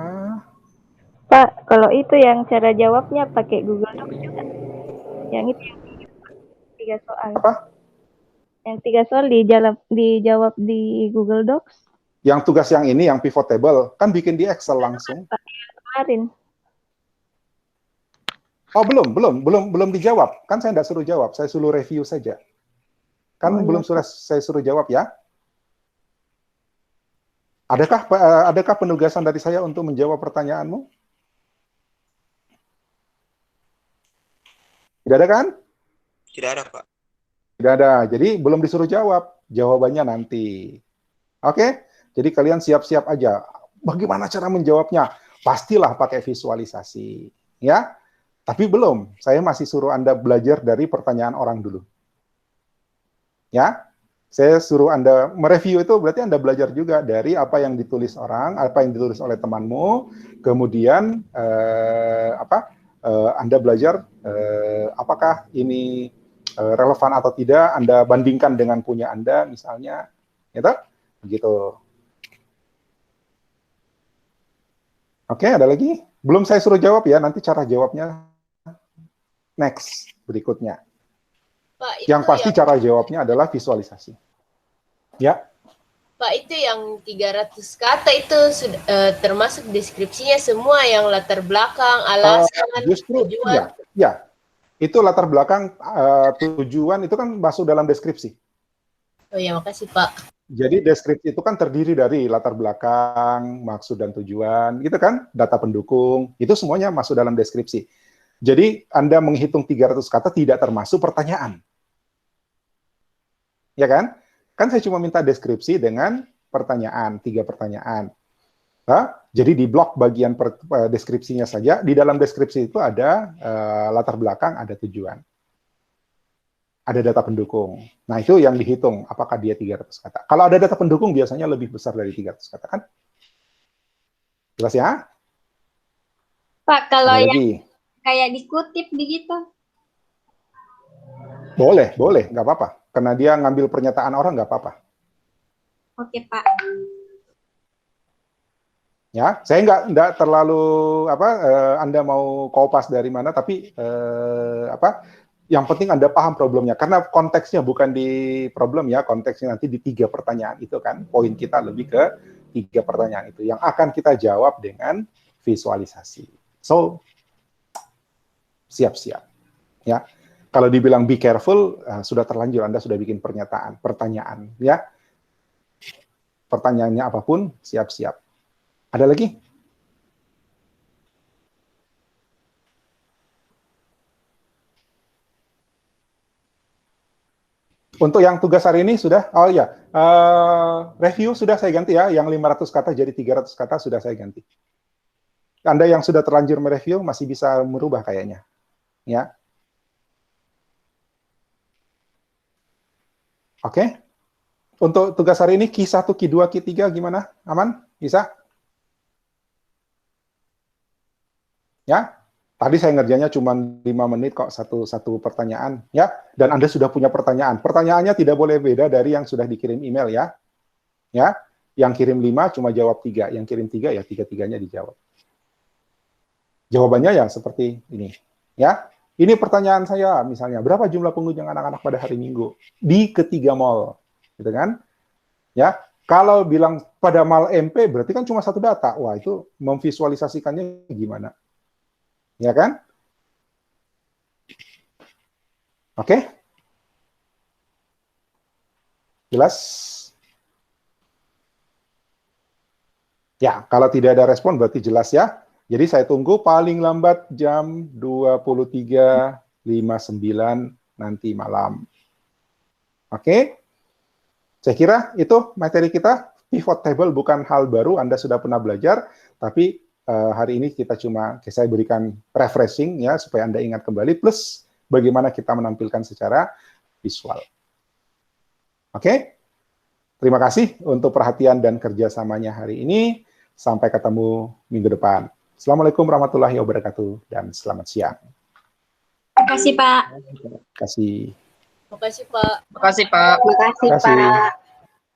Pak, kalau itu yang cara jawabnya pakai Google Docs juga. Yang itu yang 3 soal. Apa? Yang 3 soal dijawab di Google Docs. Yang tugas yang ini, yang pivot table, kan bikin di Excel langsung. Kemarin. Oh, belum dijawab. Kan saya nggak suruh jawab, saya suruh review saja. Kan belum saya suruh jawab ya. Adakah penugasan dari saya untuk menjawab pertanyaanmu? Tidak ada kan? Tidak ada, Pak. Tidak ada. Jadi belum disuruh jawab. Jawabannya nanti. Oke? Jadi kalian siap-siap aja. Bagaimana cara menjawabnya? Pastilah pakai visualisasi. Ya? Tapi belum. Saya masih suruh Anda belajar dari pertanyaan orang dulu. Ya? Saya suruh Anda mereview itu berarti Anda belajar juga dari apa yang ditulis orang, apa yang ditulis oleh temanmu, kemudian Anda belajar apakah ini relevan atau tidak, Anda bandingkan dengan punya Anda misalnya, gitu. Begitu. Oke, ada lagi? Belum saya suruh jawab ya, nanti cara jawabnya next berikutnya. Pak, Yang pasti cara jawabnya adalah visualisasi. Ya. Pak, itu yang 300 kata itu sudah termasuk deskripsinya semua yang latar belakang, alasan, justru, tujuan. Ya. Itu latar belakang, tujuan itu kan masuk dalam deskripsi. Oh ya, makasih Pak. Jadi deskripsi itu kan terdiri dari latar belakang, maksud dan tujuan, gitu kan? Data pendukung, itu semuanya masuk dalam deskripsi. Jadi Anda menghitung 300 kata tidak termasuk pertanyaan. Ya kan? Kan saya cuma minta deskripsi dengan pertanyaan, 3 pertanyaan. Jadi di blok bagian deskripsinya saja, di dalam deskripsi itu ada latar belakang, ada tujuan. Ada data pendukung. Nah, itu yang dihitung, apakah dia 300 kata. Kalau ada data pendukung, biasanya lebih besar dari 300 kata, kan? Jelas ya? Pak, kalau Ada yang lagi? kayak dikutip begitu? Boleh, nggak apa-apa. Karena dia ngambil pernyataan orang, nggak apa-apa. Oke, Pak. Ya, saya nggak terlalu Anda mau kopas dari mana, tapi yang penting Anda paham problemnya, karena konteksnya bukan di problem ya, konteksnya nanti di 3 pertanyaan itu kan, poin kita lebih ke 3 pertanyaan itu, yang akan kita jawab dengan visualisasi. So, siap-siap. Ya, kalau dibilang be careful, sudah terlanjur, Anda sudah bikin pertanyaan, ya. Pertanyaannya apapun, siap-siap. Ada lagi? Untuk yang tugas hari ini sudah, review sudah saya ganti ya, yang 500 kata jadi 300 kata sudah saya ganti. Anda yang sudah terlanjur mereview masih bisa merubah kayaknya. Ya. Oke. Untuk tugas hari ini, Q1, Q2, Q3 gimana? Aman? Bisa? Ya. Tadi saya ngerjainnya cuma 5 menit kok, satu pertanyaan, ya. Dan Anda sudah punya pertanyaan. Pertanyaannya tidak boleh beda dari yang sudah dikirim email, ya. Ya, yang kirim 5 cuma jawab 3, yang kirim 3 ya 3-3-nya dijawab. Jawabannya ya seperti ini, ya. Ini pertanyaan saya, misalnya, berapa jumlah pengunjung anak-anak pada hari Minggu di ketiga mall, gitu kan? Ya. Kalau bilang pada mall MP berarti kan cuma 1 data. Wah, itu memvisualisasikannya gimana? Ya kan? Oke? Jelas? Ya, kalau tidak ada respon berarti jelas ya. Jadi saya tunggu paling lambat jam 23.59 nanti malam. Oke? Saya kira itu materi kita. Pivot table bukan hal baru, Anda sudah pernah belajar, tapi hari ini saya berikan refreshing ya supaya Anda ingat kembali, plus bagaimana kita menampilkan secara visual. Oke? Terima kasih untuk perhatian dan kerjasamanya hari ini. Sampai ketemu minggu depan. Assalamualaikum warahmatullahi wabarakatuh dan selamat siang. Terima kasih, Pak. Terima kasih. Makasih Pak. Makasih Pak. Terima kasih, Terima kasih. Pak.